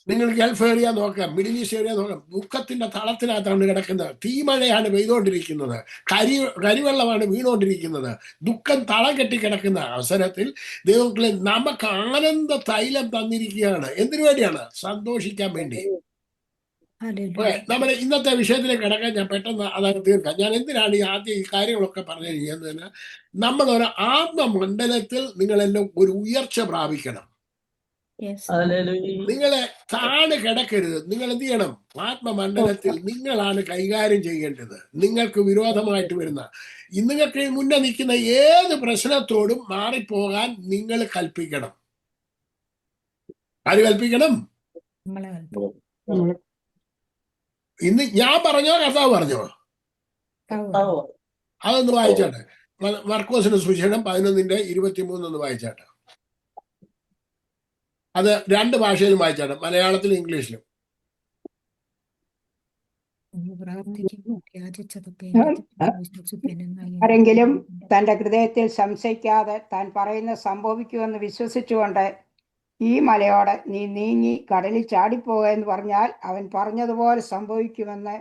നിങ്ങൾ ഗൾഫ് ഏരിയ നോക്കാം, മിഡിൽ ഈസ്റ്റ് ഏരിയ നോക്കാം, ദുഃഖത്തിന്റെ തളത്തിനകത്താണ് കിടക്കുന്നത്. തീമഴയാണ് പെയ്തുകൊണ്ടിരിക്കുന്നത്, കരിവെള്ളമാണ് വീണുകൊണ്ടിരിക്കുന്നത്. ദുഃഖം തളം കെട്ടിക്കിടക്കുന്ന അവസരത്തിൽ ദൈവങ്ങളെ നമുക്ക് ആനന്ദ തൈലം തന്നിരിക്കുകയാണ്. എന്തിനു വേണ്ടിയാണ്? സന്തോഷിക്കാൻ വേണ്ടി. നമ്മുടെ ഇന്നത്തെ വിഷയത്തിലേക്ക് കിടക്കാൻ ഞാൻ പെട്ടെന്ന് അതാണ് തീർക്കാം. ഞാൻ എന്തിനാണ് ഈ കാര്യങ്ങളൊക്കെ പറഞ്ഞു ചെയ്യുന്നതിന്, നമ്മളൊരു ആത്മമണ്ഡലത്തിൽ നിങ്ങളെല്ലാം ഒരു ഉയർച്ച പ്രാപിക്കണം. നിങ്ങളെ താഴെ കിടക്കരുത്. നിങ്ങൾ എന്ത് ചെയ്യണം? ആത്മമണ്ഡലത്തിൽ നിങ്ങളാണ് കൈകാര്യം ചെയ്യേണ്ടത്. നിങ്ങൾക്ക് വിരോധമായിട്ട് വരുന്ന, നിങ്ങൾക്ക് മുന്നേ നിൽക്കുന്ന ഏത് പ്രശ്നത്തോടും മാറിപ്പോകാൻ നിങ്ങൾ കൽപ്പിക്കണം. ആര് കൽപ്പിക്കണം? ഇന്ന് ഞാൻ പറഞ്ഞോ കർത്താവ് പറഞ്ഞോ? അതൊന്ന് വായിച്ചാട്ടെ. മർക്കോസിന്റെ സുവിശേഷം 11:23 വായിച്ചാട്ടെ. അത് 2 ഭാഷയിലും വായിച്ചാട്ടെ, മലയാളത്തിലും ഇംഗ്ലീഷിലും. ആരെങ്കിലും തന്റെ ഹൃദയത്തിൽ സംശയിക്കാതെ താൻ പറയുന്നത് സംഭവിക്കുമെന്ന് വിശ്വസിച്ചുകൊണ്ട് ഈ മലയോട് നീ നീങ്ങി കടലിൽ ചാടിപ്പോകുക എന്ന് പറഞ്ഞാൽ അവൻ പറഞ്ഞതുപോലെ സംഭവിക്കുമെന്ന്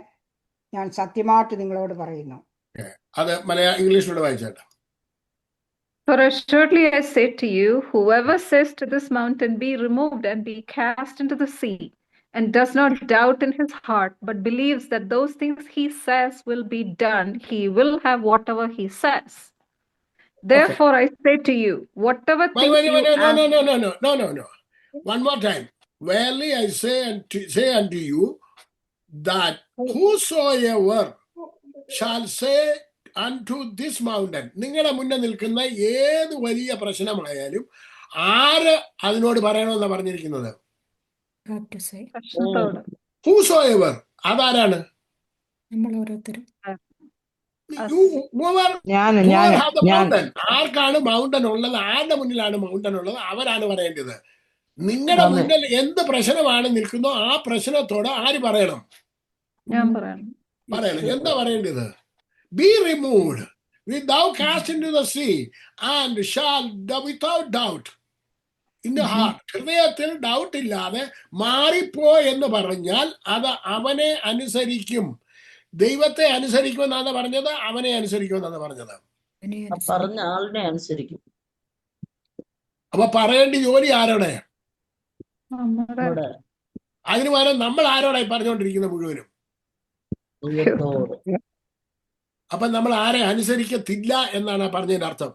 ഞാൻ സത്യമായിട്ട് നിങ്ങളോട് പറയുന്നു. അത് ഇംഗ്ലീഷിലൂടെ വായിച്ചാട്ടെ. For assuredly I say to you, whoever says to this mountain, be removed and be cast into the sea, and does not doubt in his heart, but believes that those things he says will be done, he will have whatever he says. Therefore I say to you, whatever things you ask... No. One more time. Verily I say unto you, that whosoever shall say unto this mountain. നിങ്ങളുടെ മുന്നിൽ നിൽക്കുന്ന ഏത് വലിയ പ്രശ്നമായാലും ആര് അതിനോട് പറയണമെന്നാണ് പറഞ്ഞിരിക്കുന്നത്? പ്രശ്നത്തോട്. Whosoever. അതാരാണ്? നമ്മൾ ഓരോരുത്തരും. ആർക്കാണ് മൗണ്ടൻ ഉള്ളത്? ആരുടെ മുന്നിലാണ് മൗണ്ടൻ ഉള്ളത്? അവരാണ് പറയേണ്ടത്. നിങ്ങളുടെ മുന്നിൽ എന്ത് പ്രശ്നമാണ് നിൽക്കുന്നോ ആ പ്രശ്നത്തോട് ആര് പറയണം? ഞാൻ പറയണം. എന്താ പറയേണ്ടത്? Be removed, thou cast into the sea, and shall without doubt in the heart. ഹൃദയത്തിൽ ഡൗട്ട് ഇല്ലാതെ മാറിപ്പോ എന്ന് പറഞ്ഞാൽ അത് അവനെ അനുസരിക്കും. ദൈവത്തെ അനുസരിക്കുമെന്നാണ് പറഞ്ഞത്, അവനെ അനുസരിക്കുമെന്നാണ് പറഞ്ഞത്. പറഞ്ഞ ആളിനെ അനുസരിക്കും. അപ്പൊ പറയേണ്ട ജോലി ആരോടെ? നമ്മുടെ അതിന് പകരം നമ്മൾ ആരോടായി പറഞ്ഞുകൊണ്ടിരിക്കുന്നത് മുഴുവനും? ദൈവത്തോട്. അപ്പൊ നമ്മൾ ആരെ അനുസരിക്കത്തില്ല എന്നാണ് പറഞ്ഞതിന്റെ അർത്ഥം.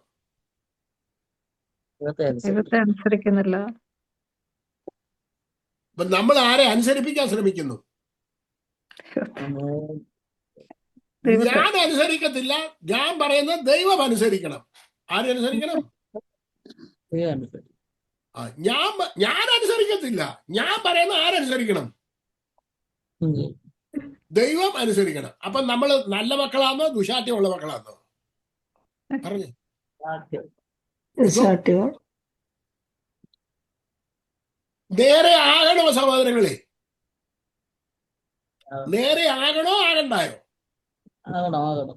ദൈവത്തെ അനുസരിക്കുന്നില്ല. അപ്പൊ നമ്മൾ ആരെ അനുസരിപ്പിക്കാൻ ശ്രമിക്കുന്നു? ഞാൻ അനുസരിക്കത്തില്ല. ഞാൻ പറയുന്നത് ദൈവം അനുസരിക്കണം. ആരനുസരിക്കണം? ഞാൻ അനുസരിക്കത്തില്ല. ഞാൻ പറയുന്ന ആരനുസരിക്കണം? ദൈവം അനുസരിക്കണം. അപ്പൊ നമ്മൾ നല്ല മക്കളാണോ ദുശാഠ്യമുള്ള മക്കളാണോ? പറഞ്ഞു. നേരെ ആകണോ സഹോദരങ്ങളെ? നേരെ ആകണോ ആകണ്ടായോ? ആകണം.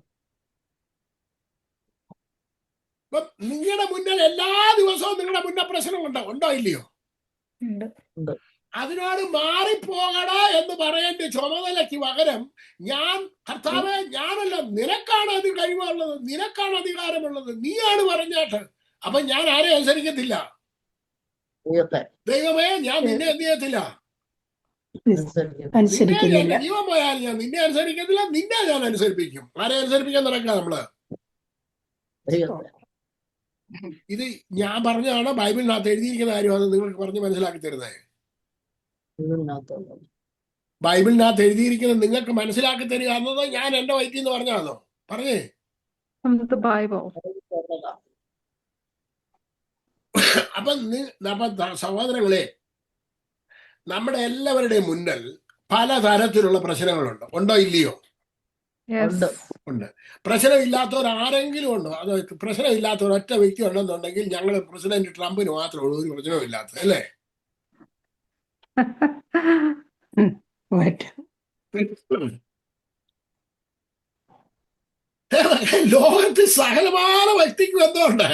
അപ്പൊ നിങ്ങളുടെ മുന്നിൽ എല്ലാ ദിവസവും നിങ്ങളുടെ മുന്നേ പ്രശ്നമുണ്ടോ? ഉണ്ടോ ഇല്ലയോ? അതിനോട് മാറിപ്പോകണ എന്ന് പറയേണ്ട ചുമതലയ്ക്ക് പകരം ഞാൻ കർത്താവേ, ഞാനല്ല, നിനക്കാണ് അത് കഴിവുള്ളത്, നിനക്കാണ് അധികാരമുള്ളത്, നീയാണ് പറഞ്ഞാട്ട്. അപ്പൊ ഞാൻ ആരെ അനുസരിക്കത്തില്ല? ദൈവമേ, ഞാൻ നിന്നെ എന്ത് ചെയ്യത്തില്ല? ജീവൻ പോയാൽ ഞാൻ നിന്നെ അനുസരിക്കത്തില്ല, നിന്നെ ഞാൻ അനുസരിപ്പിക്കും. ആരെ അനുസരിപ്പിക്കാൻ നടക്കുക നമ്മള്? ഇത് ഞാൻ പറഞ്ഞതാണ്, ബൈബിളിനകത്ത് എഴുതിയിരിക്കുന്ന കാര്യമാണ് നിങ്ങൾക്ക് പറഞ്ഞ് മനസ്സിലാക്കി തരുന്നത്. ബൈബിളിനകത്ത് എഴുതിയിരിക്കുന്നത് നിങ്ങൾക്ക് മനസ്സിലാക്കി തരിക എന്നത് ഞാൻ എന്റെ വയറ്റിൽ നിന്ന് പറഞ്ഞാണോ? പറഞ്ഞേ. അപ്പൊ സഹോദരങ്ങളെ, നമ്മുടെ എല്ലാവരുടെയും മുന്നിൽ പലതരത്തിലുള്ള പ്രശ്നങ്ങളുണ്ട്. ഉണ്ടോ ഇല്ലയോ? ഉണ്ട്. പ്രശ്നമില്ലാത്തവർ ആരെങ്കിലും ഉണ്ടോ? അത് പ്രശ്നമില്ലാത്തവർ ഒറ്റ വ്യക്തി ഉണ്ടെന്നുണ്ടെങ്കിൽ ഞങ്ങൾ പ്രസിഡന്റ് ട്രംപിന് മാത്രമേ ഉള്ളൂ ഒരു പ്രശ്നവും ഇല്ലാത്തത്, അല്ലേ? ലോകത്ത് സകലമായ വ്യക്തിക്ക് ബന്ധമുണ്ട്.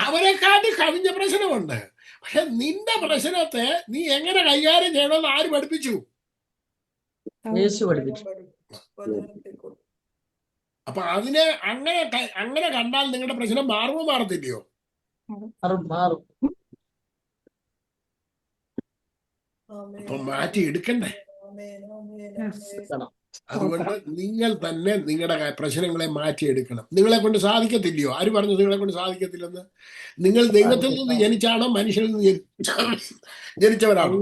അവരെക്കാട്ടി കവിഞ്ഞ പ്രശ്നമുണ്ട്. പക്ഷെ നിന്റെ പ്രശ്നത്തെ നീ എങ്ങനെ കൈകാര്യം ചെയ്യണമെന്ന് ആര് പഠിപ്പിച്ചു? അപ്പൊ അതിനെ അങ്ങനെ കണ്ടാൽ നിങ്ങളുടെ പ്രശ്നം മാറുമോ മാറത്തില്ലയോ? മാറും. അപ്പൊ മാറ്റി എടുക്കണ്ടേ? അതുകൊണ്ട് നിങ്ങൾ തന്നെ നിങ്ങളുടെ പ്രശ്നങ്ങളെ മാറ്റിയെടുക്കണം. നിങ്ങളെ കൊണ്ട് സാധിക്കത്തില്ലയോ? ആര് പറഞ്ഞു നിങ്ങളെ കൊണ്ട് സാധിക്കത്തില്ലെന്ന്? നിങ്ങൾ ദൈവത്തിൽ നിന്ന് ജനിച്ചാണോ മനുഷ്യരിൽ നിന്ന് ജനിച്ചവരാണോ?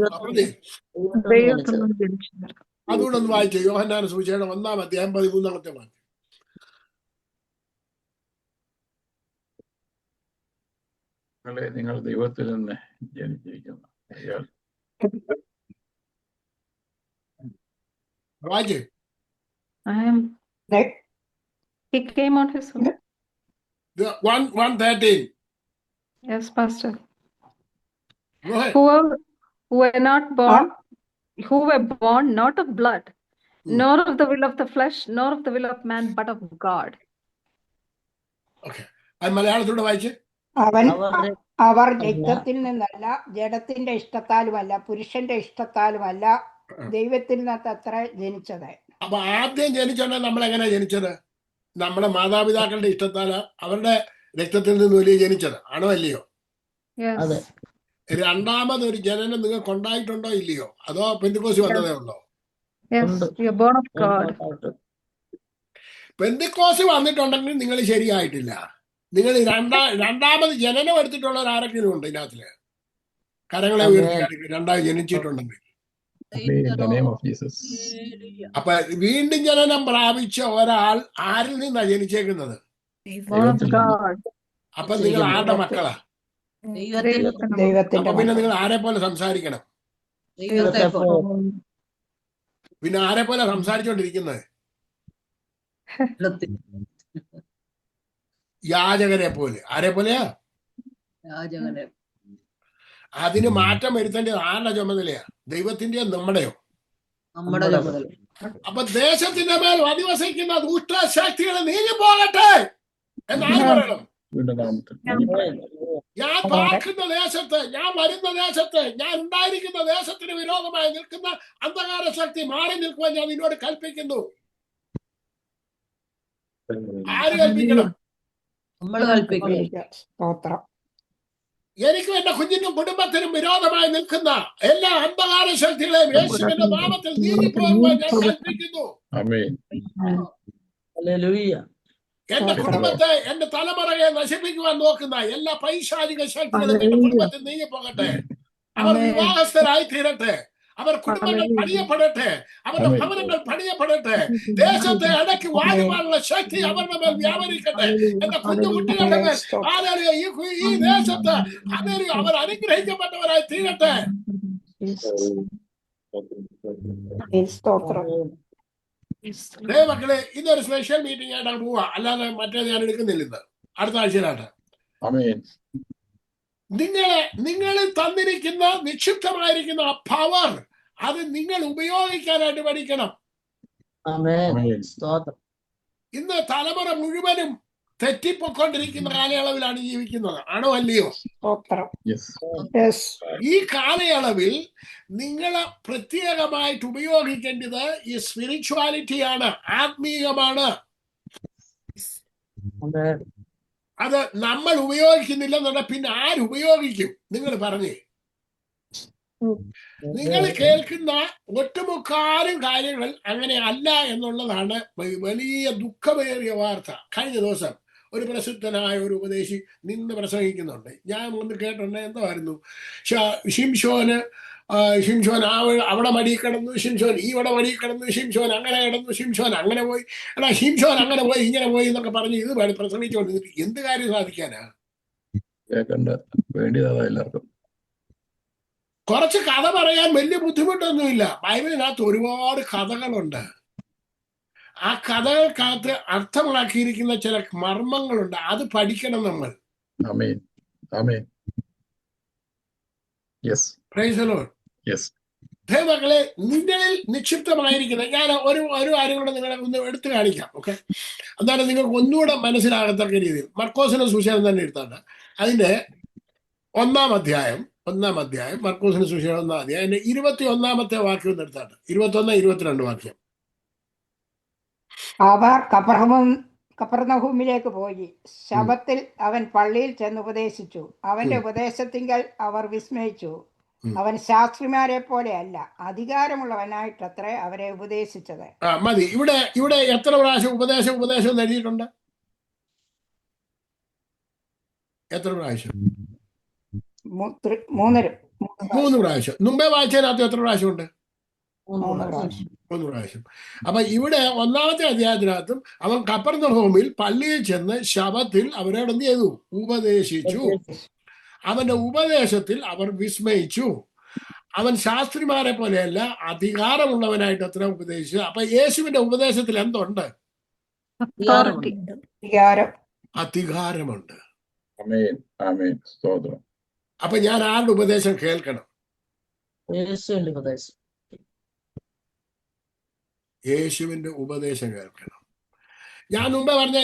അതുകൊണ്ട് ഒന്ന് വായിച്ചു യോഹന്നാന്റെ സുവിശേഷം 1-ാം അധ്യായം 13-ാമത്തെ വാക്യം. നിങ്ങൾ ദൈവത്തിൽ നിന്ന് ജനിച്ചിരിക്കുന്നു. വായിച്ചേ. He came on his own. 1:13. Yes, Pastor. Go ahead. Who were born not of blood, nor of the will of the flesh, nor of the will of man, but of God. Okay. അത് മലയാളത്തിലൂടെ വായിച്ചേ. അവർ രക്തത്തിൽ നിന്നല്ല, ജഡത്തിന്റെ ഇഷ്ടത്താലുമല്ല, പുരുഷന്റെ ഇഷ്ടത്താലുമല്ല, ദൈവത്തിൽ നിന്നത്ര ജനിച്ചത്. അപ്പൊ ആദ്യം ജനിച്ചോണ്ട് നമ്മൾ എങ്ങനെ ജനിച്ചത്? നമ്മുടെ മാതാപിതാക്കളുടെ ഇഷ്ടത്താല് അവരുടെ രക്തത്തിൽ നിന്ന് വലിയ ജനിച്ചത് ആണോ അല്ലയോ? രണ്ടാമതൊരു ജനനം നിങ്ങൾക്ക് ഉണ്ടായിട്ടുണ്ടോ ഇല്ലയോ? അതോ പെന്തിക്കോസി വന്നതേ ഉള്ളോ? പെന്തിക്കോസി വന്നിട്ടുണ്ടെങ്കിൽ നിങ്ങൾ ശരിയായിട്ടില്ല. നിങ്ങൾ രണ്ടാമത് ജനനം എടുത്തിട്ടുള്ളവർ ആരെങ്കിലും ഉണ്ട് ഇതിനകത്തില്? കരങ്ങളെ ഉയർത്തി രണ്ടാമത് ജനിച്ചിട്ടുണ്ടെങ്കിൽ Amen. In the name of Jesus. അപ്പൊ വീണ്ടും ജനനം പ്രാപിച്ച ഒരാൾ ആരിൽ നിന്നാ ജനിച്ചേക്കുന്നത്? Born of God. അപ്പൊ നിങ്ങൾ ആരുടെ മക്കളാ? ദൈവത്തിന്റെ അപ്പൊ പിന്നെ മക്കൾ. നിങ്ങൾ ആരെ പോലെ സംസാരിക്കണം? Um, പിന്നെ ആരെ പോലെ സംസാരിച്ചോണ്ടിരിക്കുന്നത്? യാചകരെ പോലെ. ആരെ പോലെയാ? അതിന് മാറ്റം വരുത്തേണ്ടത് ആരുടെ ചുമതലയാ? ദൈവത്തിന്റെയോ നമ്മുടെയോ? അപ്പൊ ദേശത്തിന്റെ മേൽ അധിവസിക്കുന്ന ദുഷ്ടശക്തികളെ നീങ്ങി പോകട്ടെ എന്നാണ് പറയണം. വീണ്ടും നാമത്തിൽ. ഞാൻ പാർക്കുന്ന ദേശത്ത്, ഞാൻ വരുന്ന ദേശത്ത്, ഞാൻ ഉണ്ടായിരിക്കുന്ന ദേശത്തിന് വിരോധമായി നിൽക്കുന്ന അന്ധകാര ശക്തി മാറി നിൽക്കുവാൻ ഞാൻ നിന്നോട് കൽപ്പിക്കുന്നു. ആര് കൽപ്പിക്കണം? സ്തോത്രം. എനിക്കും എന്റെ കുഞ്ഞിനും കുടുംബത്തിനും വിരോധമായി നിൽക്കുന്ന എല്ലാ അന്ധകാര ശക്തികളെയും യേശുവിന്റെ നാമത്തിൽ നീങ്ങിപ്പോകുവാൻ ഞാൻ കൽപ്പിക്കുന്നു. ആമേൻ. ഹല്ലേലൂയ. എന്റെ കുടുംബത്തെ, എന്റെ തലമുറയെ നശിപ്പിക്കുവാൻ നോക്കുന്ന എല്ലാ പൈശാചിക ശക്തികളും എന്റെ കുടുംബത്തിൽ നീങ്ങിപ്പോകട്ടെ. അവർ വിവാഹസ്ഥരായി തീരട്ടെ. അവർ കുടുംബങ്ങൾ പണിയപ്പെടട്ടെ. അവരുടെ ഭവനങ്ങൾ പണിയപ്പെടട്ടെ. ദേശത്തെ അടക്കി വാഴുവാനുള്ള ശക്തി അവരുടെ മേൽ വ്യാപരിക്കട്ടെ. എന്റെ കുഞ്ഞു കുട്ടികളുടെ മേൽ ഈ ദേശത്ത് അവർ അനുഗ്രഹിക്കപ്പെട്ടവരായി തീരട്ടെ. സ്തോത്രം. മക്കളെ, ഇതൊരു സ്പെഷ്യൽ മീറ്റിംഗ് ആയിട്ടാണ് പോവാ, അല്ലാതെ മറ്റേത് ഞാൻ എടുക്കുന്നില്ല. ഇന്ന് അടുത്ത ആഴ്ചയിലാട്ട് ആമേൻ. നിങ്ങളിൽ തന്നിരിക്കുന്ന നിക്ഷിപ്തമായിരിക്കുന്ന ആ പവർ അത് നിങ്ങൾ ഉപയോഗിക്കാനായിട്ട് പഠിക്കണം. ആമേൻ. സ്തോത്രം. ഇന്ന് തലമുറ മുഴുവനും തെറ്റിപ്പൊക്കൊണ്ടിരിക്കുന്ന കാലയളവിലാണ് ജീവിക്കുന്നത്. ആണോ അല്ലയോ? സ്തോത്രം. Yes. ഈ കാലയളവിൽ നിങ്ങൾ പ്രത്യേകമായിട്ട് ഉപയോഗിക്കേണ്ടത് ഈ സ്പിരിച്വാലിറ്റിയാണ്, ആത്മീയമാണ്. ആമേൻ. അത് നമ്മൾ ഉപയോഗിക്കുന്നില്ലെന്നുണ്ടെങ്കിൽ പിന്നെ ആരുപയോഗിക്കും? നിങ്ങൾ പറഞ്ഞേ. നിങ്ങൾ കേൾക്കുന്ന ഒട്ടുമുക്കാലും കാര്യങ്ങൾ അങ്ങനെ അല്ല എന്നുള്ളതാണ് വലിയ ദുഃഖമേറിയ വാർത്ത. കഴിഞ്ഞ ദിവസം ഒരു പ്രസിദ്ധനായ ഒരു ഉപദേശി നിന്ന് പ്രസംഗിക്കുന്നുണ്ട്. ഞാൻ ഒന്ന് കേട്ടിട്ടുണ്ട്. എന്തായിരുന്നു? ഷിംഷോൻ അവിടെ മടി കിടന്നു, ഷിംഷോൻ ഇവിടെ മടി കിടന്നു, ഷിംഷോൻ അങ്ങനെ കിടന്നു, ഷിംഷോൻ അങ്ങനെ പോയി, അല്ല ഷിംഷോൻ അങ്ങനെ പോയി, ഇങ്ങനെ പോയി എന്നൊക്കെ പറഞ്ഞ് ഇത് പ്രസംഗിച്ചുകൊണ്ടിരുന്നിട്ട് എന്ത് കാര്യം സാധിക്കാനാ? കേൾക്കണ്ട വേണ്ടിയതാ എല്ലാവർക്കും. കുറച്ച് കഥ പറയാൻ വലിയ ബുദ്ധിമുട്ടൊന്നുമില്ല. ബൈബിളിനകത്ത് ഒരുപാട് കഥകളുണ്ട്. ആ കഥകൾക്കകത്ത് അർത്ഥമാക്കിയിരിക്കുന്ന ചില മർമ്മങ്ങളുണ്ട്. അത് പഠിക്കണം നമ്മൾ. Amen. Amen. Yes. Praise the lord. Yes. മക്കളെ, നിങ്ങളിൽ നിക്ഷിപ്തമായിരിക്കുന്ന ഞാൻ ഒരു കാര്യം കൂടെ നിങ്ങളെ ഒന്ന് എടുത്തു കാണിക്കാം. ഓക്കെ, എന്നാലും നിങ്ങൾക്ക് ഒന്നുകൂടെ മനസ്സിലാകത്തക്ക രീതിയിൽ മർക്കോസിന്റെ സുവിശേഷം തന്നെ എടുത്താണ്. അതിന്റെ ഒന്നാം അധ്യായം മർക്കോസിന്റെ സുവിശേഷം 1-ാം അധ്യായം അതിന്റെ 21-ാമത്തെ വാക്യം ഒന്ന് എടുത്താണ്. 21, 22 വാക്യം. അവർ കപ്പർന്നഹൂമിലേക്ക് പോയി. ശബത്തിൽ അവൻ പള്ളിയിൽ ചെന്ന് ഉപദേശിച്ചു. അവന്റെ ഉപദേശത്തിങ്കൽ അവർ വിസ്മയിച്ചു. അവൻ ശാസ്ത്രിമാരെ പോലെ അല്ല, അധികാരമുള്ളവനായിട്ടത്രേ അവരെ ഉപദേശിച്ചത്. മതി. ഇവിടെ എത്ര പ്രാവശ്യം ഉപദേശം എഴുതിയിട്ടുണ്ട്? എത്ര പ്രാവശ്യം? 3 പ്രാവശ്യം. മുമ്പേ വായിച്ചതിനകത്ത് എത്ര പ്രാവശ്യം ഉണ്ട്? 3 പ്രാവശ്യം. 3 പ്രാവശ്യം. അപ്പൊ ഇവിടെ 1-ാമത്തെ അധ്യായത്തിനകത്തും അവൻ കപ്പർന്നഹൂമിൽ പള്ളിയിൽ ചെന്ന് ശബത്തിൽ അവരോട് എന്ത് ചെയ്തു? ഉപദേശിച്ചു. അവന്റെ ഉപദേശത്തിൽ അവർ വിസ്മയിച്ചു. അവൻ ശാസ്ത്രിമാരെ പോലെയല്ല, അധികാരമുള്ളവനായിട്ട് അത്ര ഉപദേശിച്ചു. അപ്പൊ യേശുവിന്റെ ഉപദേശത്തിൽ എന്തുണ്ട്? അധികാരമുണ്ട്. ആമേൻ. ആമേൻ. സ്തോത്രം. അപ്പൊ ഞാൻ ആരുടെ ഉപദേശം കേൾക്കണം? യേശുവിന്റെ ഉപദേശം. യേശുവിന്റെ ഉപദേശം കേൾക്കണം. ഞാൻ മുമ്പേ പറഞ്ഞ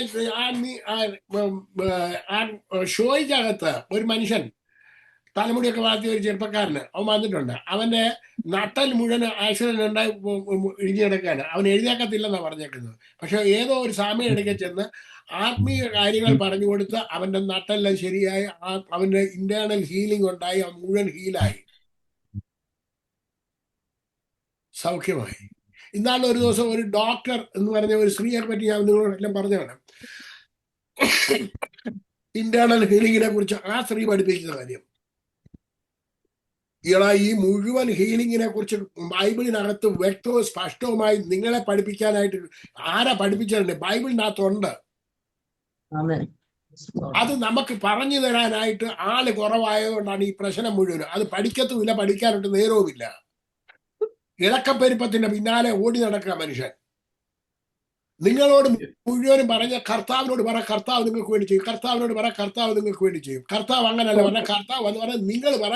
ഷോയ്ക്കകത്ത് ഒരു മനുഷ്യൻ തലമുടിയൊക്കെ വളർത്തിയ ഒരു ചെറുപ്പക്കാരന് അവൻ വന്നിട്ടുണ്ട്. അവന്റെ നട്ടൽ മുഴുവൻ ആക്സിഡന്റ് ഉണ്ടായി ഇഴിഞ്ഞു കിടക്കാണ്. അവൻ എഴുന്നേക്കത്തില്ലെന്നാണ് പറഞ്ഞേക്കുന്നത്. പക്ഷെ ഏതോ ഒരു സമയം എടുക്കെ ചെന്ന് ആത്മീയ കാര്യങ്ങൾ പറഞ്ഞു കൊടുത്ത് അവന്റെ നട്ടെല്ലാം ശരിയായി, അവന്റെ ഇന്റേണൽ ഹീലിംഗ് ഉണ്ടായി, അവൻ മുഴുവൻ ഹീലായി, സൗഖ്യമായി. ഇന്നാണ് ഒരു ദിവസം ഒരു ഡോക്ടർ എന്ന് പറഞ്ഞ ഒരു സ്ത്രീയെ പറ്റി ഞാൻ നിങ്ങളോടെല്ലാം പറഞ്ഞതാണ്. ഇന്റേണൽ ഹീലിംഗിനെ കുറിച്ച് ആ സ്ത്രീ പഠിപ്പിക്കുന്ന കാര്യം. ഈ മുഴുവൻ ഹീലിങ്ങിനെ കുറിച്ച് ബൈബിളിനകത്ത് വ്യക്തവും സ്പഷ്ടവുമായി നിങ്ങളെ പഠിപ്പിക്കാനായിട്ട് ആരാ പഠിപ്പിച്ചിട്ടുണ്ട്? ബൈബിളിനകത്തുണ്ട്. ആമേൻ. അത് നമുക്ക് പറഞ്ഞു തരാനായിട്ട് ആള് കുറവായതുകൊണ്ടാണ് ഈ പ്രശ്നം മുഴുവനും. അത് പഠിക്കത്തുമില്ല, പഠിക്കാനായിട്ട് നേരവുമില്ല. ഇളക്കപ്പെരുപ്പത്തിന്റെ പിന്നാലെ ഓടി നടക്കുക മനുഷ്യൻ. നിങ്ങളോട് മുഴുവനും പറഞ്ഞ കർത്താവിനോട് പറ, കർത്താവ് നിങ്ങൾക്ക് വേണ്ടി ചെയ്യും. കർത്താവിനോട് പറ, കർത്താവ് നിങ്ങൾക്ക് വേണ്ടി ചെയ്യും. കർത്താവ് അങ്ങനല്ല പറഞ്ഞ, കർത്താവ് എന്ന് പറഞ്ഞാൽ നിങ്ങൾ പറ,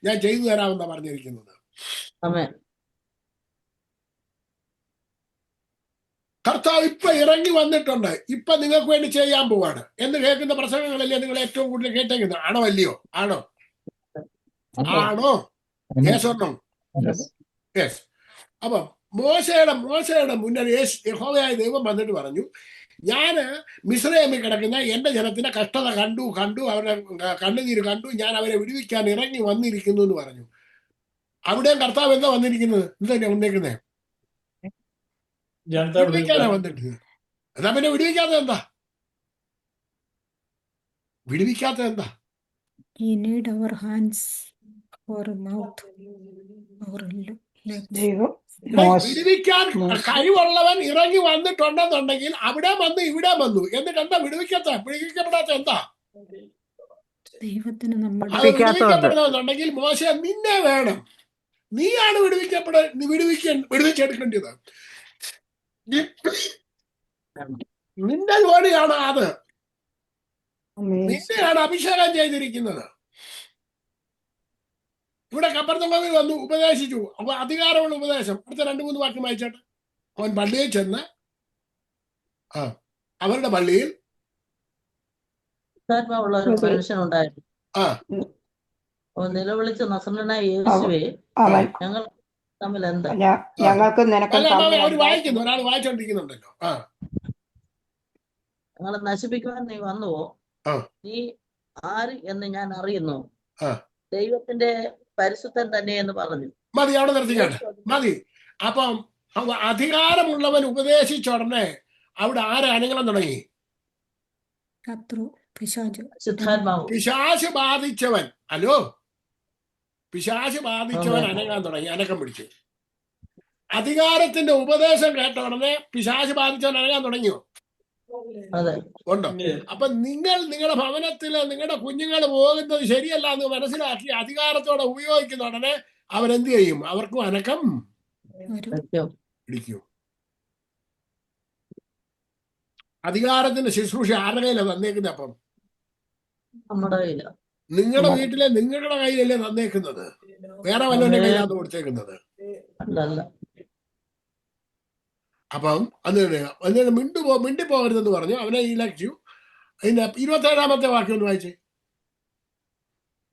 ഞാൻ ചെയ്തു തരാമെന്നാ പറഞ്ഞിരിക്കുന്നത്. ആമേൻ. കർത്താവ് ഇപ്പൊ ഇറങ്ങി വന്നിട്ടുണ്ട്, ഇപ്പൊ നിങ്ങൾക്ക് വേണ്ടി ചെയ്യാൻ പോവാണ് എന്ന് കേൾക്കുന്ന പ്രസംഗങ്ങളല്ലേ നിങ്ങൾ ഏറ്റവും കൂടുതൽ കേട്ടേക്കുന്നത്? ആണോ അല്ലയോ? ആണോ? ആണോ? യേശോണോ? യെസ്. അപ്പൊ മോശയുടെ മുന്നിൽ യഹോവയായ ദൈവം വന്നിട്ട് പറഞ്ഞു, ഞാന് മിസ്രൈമിൽ കിടക്കുന്ന എന്റെ ജനത്തിന്റെ കഷ്ടത കണ്ടു, അവരുടെ കണ്ണുനീര് കണ്ടു, ഞാൻ അവരെ വിടുവിക്കാൻ ഇറങ്ങി വന്നിരിക്കുന്നു എന്ന് പറഞ്ഞു. അവിടെയും കർത്താവ് എന്താ വന്നിരിക്കുന്നത്? എന്താ വന്നേക്കുന്നത്? വിടുവിക്കാനാ വന്നിട്ട്. എന്നാ പിന്നെ വിടുവിക്കാത്ത എന്താ? വിടുവിക്കാത്ത എന്താ? He need our hands, our mouth, our legs. ദൈവം വിടുവിക്കാൻ കഴിവുള്ളവൻ ഇറങ്ങി വന്നിട്ടുണ്ടെന്നുണ്ടെങ്കിൽ അവിടെ വന്നു, ഇവിടെ വന്നു. എന്നിട്ട് എന്താ വിടുവിക്കപ്പെടാത്ത എന്താ? ദൈവത്തിന് നമ്മൾ അത് വിടുവിക്കപ്പെടണമെന്നുണ്ടെങ്കിൽ മോശ നിന്നെ വേണം. നീയാണ് വിടുവിച്ചെടുക്കേണ്ടത്. നിന്റെ ജോലിയാണ് അത്. നിന്നെയാണ് അഭിഷേകം ചെയ്തിരിക്കുന്നത്. ഇവിടെ കപ്പർത്തമ്മയിൽ വന്നു, ഉപദേശിച്ചു. അപ്പൊ അധികാരമുള്ള ഉപദേശം. അടുത്ത 2-3 വാക്യം വായിച്ചോട്ടെ. അവൻ പള്ളിയിൽ ചെന്ന് അവരുടെ പള്ളിയിൽ ഉള്ള ഒരു മനുഷ്യനുണ്ടായിരുന്നു. ആ അവൻ നിലവിളിച്ച നസറനായ യേശുവേ, ഞങ്ങൾ തമ്മിൽ എന്താ? ഞങ്ങൾക്ക് നിനക്കും അവർ വായിക്കുന്നു, ഒരാൾ വായിച്ചോണ്ടിരിക്കുന്നുണ്ടല്ലോ. ഞങ്ങളെ നശിപ്പിക്കുവാൻ നീ വന്നുവോ? നീ ആര് എന്ന് ഞാൻ അറിയുന്നു. ദൈവത്തിന്റെ പരിശുദ്ധൻ തന്നെ എന്ന് പറഞ്ഞു. മതി, അവിടെ നിർത്തിക്കാട്ടെ, മതി. അപ്പം അധികാരമുള്ളവൻ ഉപദേശിച്ചുടനെ അവിടെ ആരെ അനങ്ങണം തുടങ്ങി? പിശാച് ബാധിച്ചവൻ. ഹലോ, പിശാച് ബാധിച്ചവൻ അനങ്ങാൻ തുടങ്ങി, അനക്കം പിടിച്ചു. അധികാരത്തിന്റെ ഉപദേശം കേട്ട ഉടനെ പിശാച് ബാധിച്ചവൻ അനങ്ങാൻ തുടങ്ങിയോ? ഉണ്ടോ? അപ്പൊ നിങ്ങളുടെ ഭവനത്തില് നിങ്ങളുടെ കുഞ്ഞുങ്ങൾ പോകുന്നത് ശരിയല്ല എന്ന് മനസ്സിലാക്കി അധികാരത്തോടെ ഉപയോഗിക്കുന്ന ഉടനെ അവരെന്ത് ചെയ്യും? അവർക്കും അനക്കം പിടിക്കും. അധികാരത്തിന്റെ ശുശ്രൂഷ ആരുടെ കയ്യിലാണ് തന്നേക്കുന്നത്? അപ്പം നിങ്ങളുടെ വീട്ടിലെ നിങ്ങളുടെ കയ്യിലല്ലേ തന്നേക്കുന്നത്? വേറെ വല്ലവന്റെ കയ്യിലാണ് കൊടുത്തേക്കുന്നത്. അപ്പം അന്നേരം മിണ്ടിപ്പോകരുതെന്ന് പറഞ്ഞു. അവനെ ഇലക്റ്റു. അതിന്റെ 27-ാമത്തെ വാക്യം ഒന്ന് വായിച്ചേ.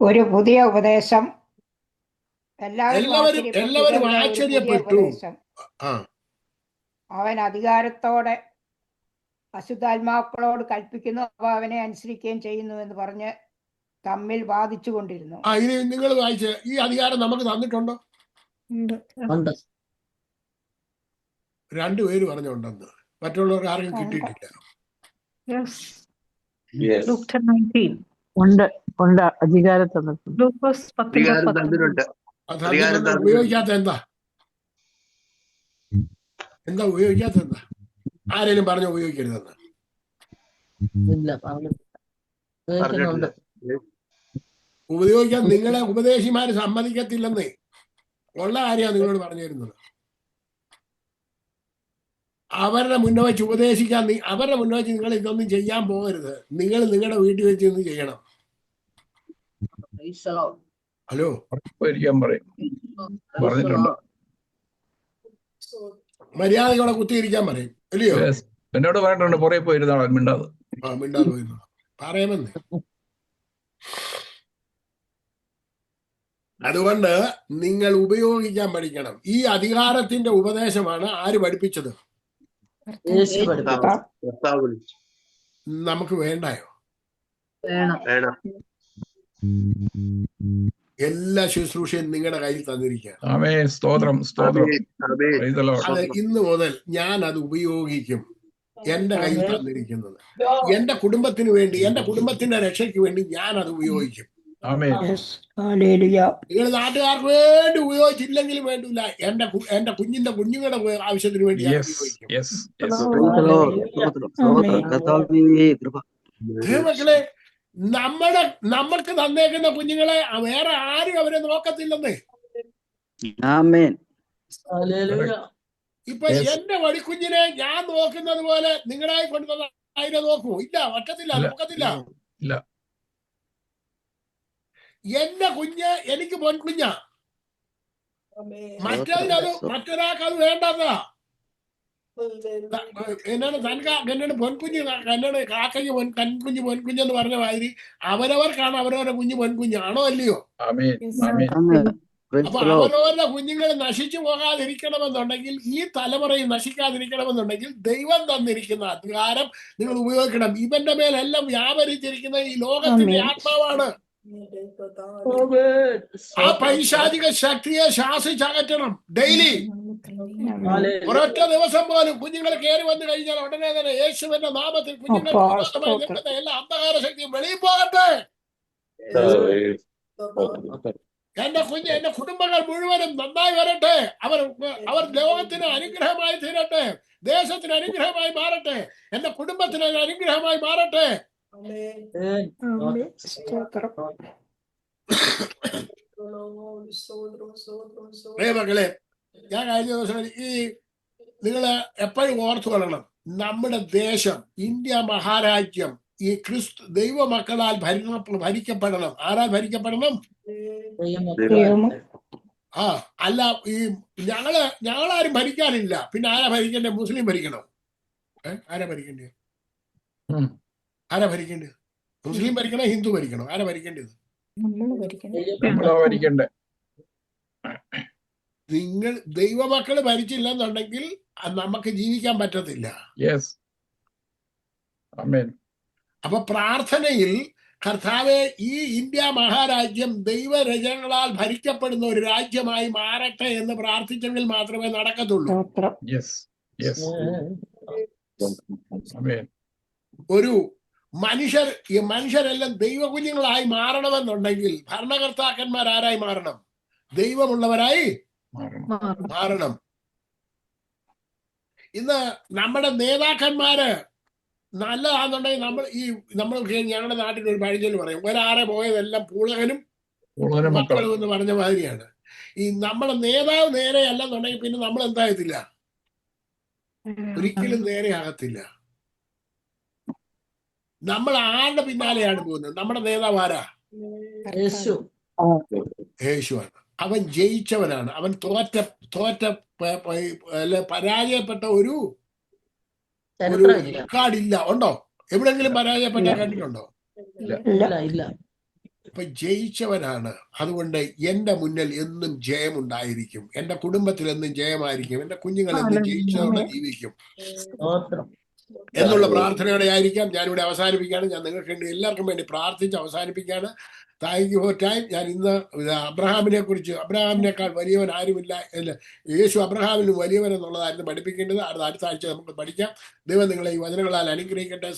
ഒരു പുതിയ ഉപദേശം എല്ലാവരും ആശ്ചര്യപ്പെട്ടു. അവൻ അധികാരത്തോടെ അശുദ്ധാത്മാക്കളോട് കൽപ്പിക്കുന്നു, അവ അവനെ അനുസരിക്കുകയും ചെയ്യുന്നു എന്ന് പറഞ്ഞ് തമ്മിൽ വാദിച്ചു കൊണ്ടിരുന്നു. ഇനി നിങ്ങൾ വായിച്ച്, ഈ അധികാരം നമുക്ക് തന്നിട്ടുണ്ടോ? 2 പേര് പറഞ്ഞുണ്ടെന്ന്, മറ്റുള്ളവർക്ക് ആർക്കും കിട്ടിയിട്ടില്ല. ഉപയോഗിക്കാത്ത എന്താ ഉപയോഗിക്കാത്ത എന്താ? ആരെങ്കിലും പറഞ്ഞോ ഉപയോഗിക്കരുതെന്ന്? ഉപയോഗിക്കാൻ നിങ്ങളെ ഉപദേശിമാര് സമ്മതിക്കത്തില്ലെന്നേ. ഉള്ള കാര്യമാണ് നിങ്ങളോട് പറഞ്ഞു തരുന്നത്. അവരുടെ മുന്നേ വെച്ച് ഉപദേശിക്കാൻ, അവരുടെ മുന്നേ വെച്ച് നിങ്ങൾ ഇതൊന്നും ചെയ്യാൻ പോകരുത്. നിങ്ങൾ നിങ്ങളുടെ വീട്ടിൽ വെച്ച് ഇന്ന് ചെയ്യണം. ഹലോ, പറഞ്ഞിട്ടുണ്ടോ? മര്യാദയോടെ കുത്തിയിരിക്കാൻ പറയും, അല്ലയോ? എന്നോട് പറഞ്ഞിട്ടുണ്ട്, പുറകെ പോയിരുന്നാളോ മിണ്ടാതെ. മിണ്ടാതെ പോയിരുന്നു പറയാമെന്ന്. അതുകൊണ്ട് നിങ്ങൾ ഉപയോഗിക്കാൻ പഠിക്കണം. ഈ അധികാരത്തിന്റെ ഉപദേശമാണ് ആര് പഠിപ്പിച്ചത്? നമുക്ക് വേണ്ടായോ? എല്ലാ ശുശ്രൂഷയും നിങ്ങളുടെ കയ്യിൽ തന്നിരിക്കുകയാണ്. അത് ഇന്ന് മുതൽ ഞാൻ അത് ഉപയോഗിക്കും. എന്റെ കയ്യിൽ തന്നിരിക്കുന്നത് എന്റെ കുടുംബത്തിന് വേണ്ടി, എന്റെ കുടുംബത്തിന്റെ രക്ഷയ്ക്ക് വേണ്ടി ഞാൻ അത് ഉപയോഗിക്കും. ആമേൻ. നിങ്ങൾ നാട്ടുകാർക്ക് വേണ്ടി ഉപയോഗിച്ചില്ലെങ്കിലും വേണ്ടില്ല, എന്റെ കുഞ്ഞുങ്ങളുടെ ആവശ്യത്തിന് വേണ്ടി ഞാൻ യെസ് ഉപയോഗിക്കും. യെസ് മക്കളെ, നമ്മൾക്ക് തന്നേക്കുന്ന കുഞ്ഞുങ്ങളെ വേറെ ആരും അവരെ നോക്കത്തില്ലെന്നേ. ഇപ്പൊ എന്റെ വടിക്കുഞ്ഞിനെ ഞാൻ നോക്കുന്നത് പോലെ നിങ്ങളായി കൊണ്ടുവന്ന അതിനെ നോക്കൂ? ഇല്ല, പറ്റത്തില്ല, നോക്കത്തില്ല. എന്റെ കുഞ്ഞ് എനിക്ക് പൊൻകുഞ്ഞാ, മറ്റൊരാൾക്ക് അത് വേണ്ടതാ. എന്നോട് പൊൻകുഞ്ഞ്, എന്നോട് കാക്കയ്ക്ക് കൺകുഞ്ഞ് പൊൻകുഞ്ഞെന്ന് പറഞ്ഞ മാതിരി അവരവർക്കാണ് അവരവരുടെ കുഞ്ഞ് പൊൻകുഞ്ഞാണോ അല്ലയോ? അപ്പൊ അവരവരുടെ കുഞ്ഞുങ്ങൾ നശിച്ചു പോകാതിരിക്കണമെന്നുണ്ടെങ്കിൽ, ഈ തലമുറയിൽ നശിക്കാതിരിക്കണമെന്നുണ്ടെങ്കിൽ ദൈവം തന്നിരിക്കുന്ന അധികാരം നിങ്ങൾ ഉപയോഗിക്കണം. ഇവന്റെ മേലെല്ലാം വ്യാപരിച്ചിരിക്കുന്ന ഈ ലോകത്തിന്റെ ആത്മാവാണ്. ആ പൈശാചിക ശക്തിയെ ശാസിച്ചകറ്റണം ഡെയിലി. ഒരൊറ്റ ദിവസം പോലും കുഞ്ഞുങ്ങൾ കയറി വന്നു കഴിഞ്ഞാൽ ഉടനെ തന്നെ യേശുവിന്റെ നാമത്തിൽ കുഞ്ഞുങ്ങൾക്ക് വിരോധമായി നിൽക്കുന്ന എല്ലാ അന്ധകാര ശക്തിയും വെളിയിൽ പോകട്ടെ. എന്റെ കുടുംബങ്ങൾ മുഴുവനും നന്നായി വരട്ടെ. അവർ ലോകത്തിന് അനുഗ്രഹമായി തീരട്ടെ, ദേശത്തിന് അനുഗ്രഹമായി മാറട്ടെ, എന്റെ കുടുംബത്തിന് അനുഗ്രഹമായി മാറട്ടെ. മക്കളെ, ഞാൻ കഴിഞ്ഞ ദിവസം നിങ്ങള് എപ്പോഴും ഓർത്തു കൊള്ളണം, നമ്മുടെ ദേശം ഇന്ത്യ മഹാരാജ്യം ഈ ദൈവ മക്കളാൽ ഭരിക്കപ്പെടണം. ആരാൽ ഭരിക്കപ്പെടണം? അല്ല, ഈ ഞങ്ങളാരും ഭരിക്കാനില്ല. പിന്നെ ആരാ ഭരിക്കേണ്ടത്? മുസ്ലിം ഭരിക്കണം? ആരാ ഭരിക്കേണ്ടത്? മുസ്ലിം ഭരിക്കണോ ഹിന്ദു ഭരിക്കണോ? ആരാ ഭരിക്കേണ്ടത്? നിങ്ങൾ ദൈവമക്കള് ഭരിച്ചില്ലെന്നുണ്ടെങ്കിൽ നമുക്ക് ജീവിക്കാൻ പറ്റത്തില്ല. അപ്പൊ പ്രാർത്ഥനയിൽ കർത്താവെ, ഈ ഇന്ത്യ മഹാരാജ്യം ദൈവരചനകളാൽ ഭരിക്കപ്പെടുന്ന ഒരു രാജ്യമായി മാറട്ടെ എന്ന് പ്രാർത്ഥിച്ചെങ്കിൽ മാത്രമേ നടക്കത്തുള്ളൂ. ഒരു മനുഷ്യരെല്ലാം ദൈവകുഞ്ഞുങ്ങളായി മാറണമെന്നുണ്ടെങ്കിൽ ഭരണകർത്താക്കന്മാർ ആരായി മാറണം? ദൈവമുള്ളവരായി മാറണം. ഇന്ന് നമ്മുടെ നേതാക്കന്മാര് നല്ലതാണെന്നുണ്ടെങ്കിൽ നമ്മൾ ഞങ്ങളുടെ നാട്ടിൽ ഒരു പഴഞ്ചൊല്ല് പറയും, ഒരാറെ പോയതെല്ലാം പൂളകനും മക്കളും എന്ന് പറഞ്ഞ മാതിരിയാണ്. ഈ നമ്മുടെ നേതാവ് നേരെ അല്ലെന്നുണ്ടെങ്കിൽ പിന്നെ നമ്മൾ എന്താകത്തില്ല, ഒരിക്കലും നേരെ ആകത്തില്ല. നമ്മൾ ആരുടെ പിന്നാലെയാണ് പോകുന്നത്? നമ്മുടെ നേതാവ് ആരാ? യേശുവാണ്. അവൻ ജയിച്ചവനാണ്. അവൻ പരാജയപ്പെട്ട ഒരു റെക്കോർഡില്ല. ഉണ്ടോ? എവിടെങ്കിലും പരാജയപ്പെട്ട കണ്ടിട്ടുണ്ടോ? ഇപ്പൊ ജയിച്ചവനാണ്. അതുകൊണ്ട് എന്റെ മുന്നിൽ എന്നും ജയമുണ്ടായിരിക്കും, എന്റെ കുടുംബത്തിൽ എന്നും ജയമായിരിക്കും, എന്റെ കുഞ്ഞുങ്ങൾ എന്നും ജയിച്ചതോടെ ജീവിക്കും എന്നുള്ള പ്രാർത്ഥനയോടെ ആയിരിക്കാം ഞാനിവിടെ അവസാനിപ്പിക്കുകയാണ്. ഞാൻ നിങ്ങൾക്ക് വേണ്ടി എല്ലാവർക്കും വേണ്ടി പ്രാർത്ഥിച്ച് അവസാനിപ്പിക്കുകയാണ്. Thank you for time. ഞാൻ ഇന്ന് അബ്രഹാമിനേക്കാൾ വലിയവൻ ആരുമില്ല, യേശു അബ്രഹാമിന് വലിയവൻ എന്നുള്ളതായിരുന്നു പഠിപ്പിക്കേണ്ടത്. അടുത്ത ആഴ്ച നമുക്ക് പഠിക്കാം. ദൈവം നിങ്ങളെ ഈ വചനങ്ങളാൽ അനുഗ്രഹിക്കട്ടെ.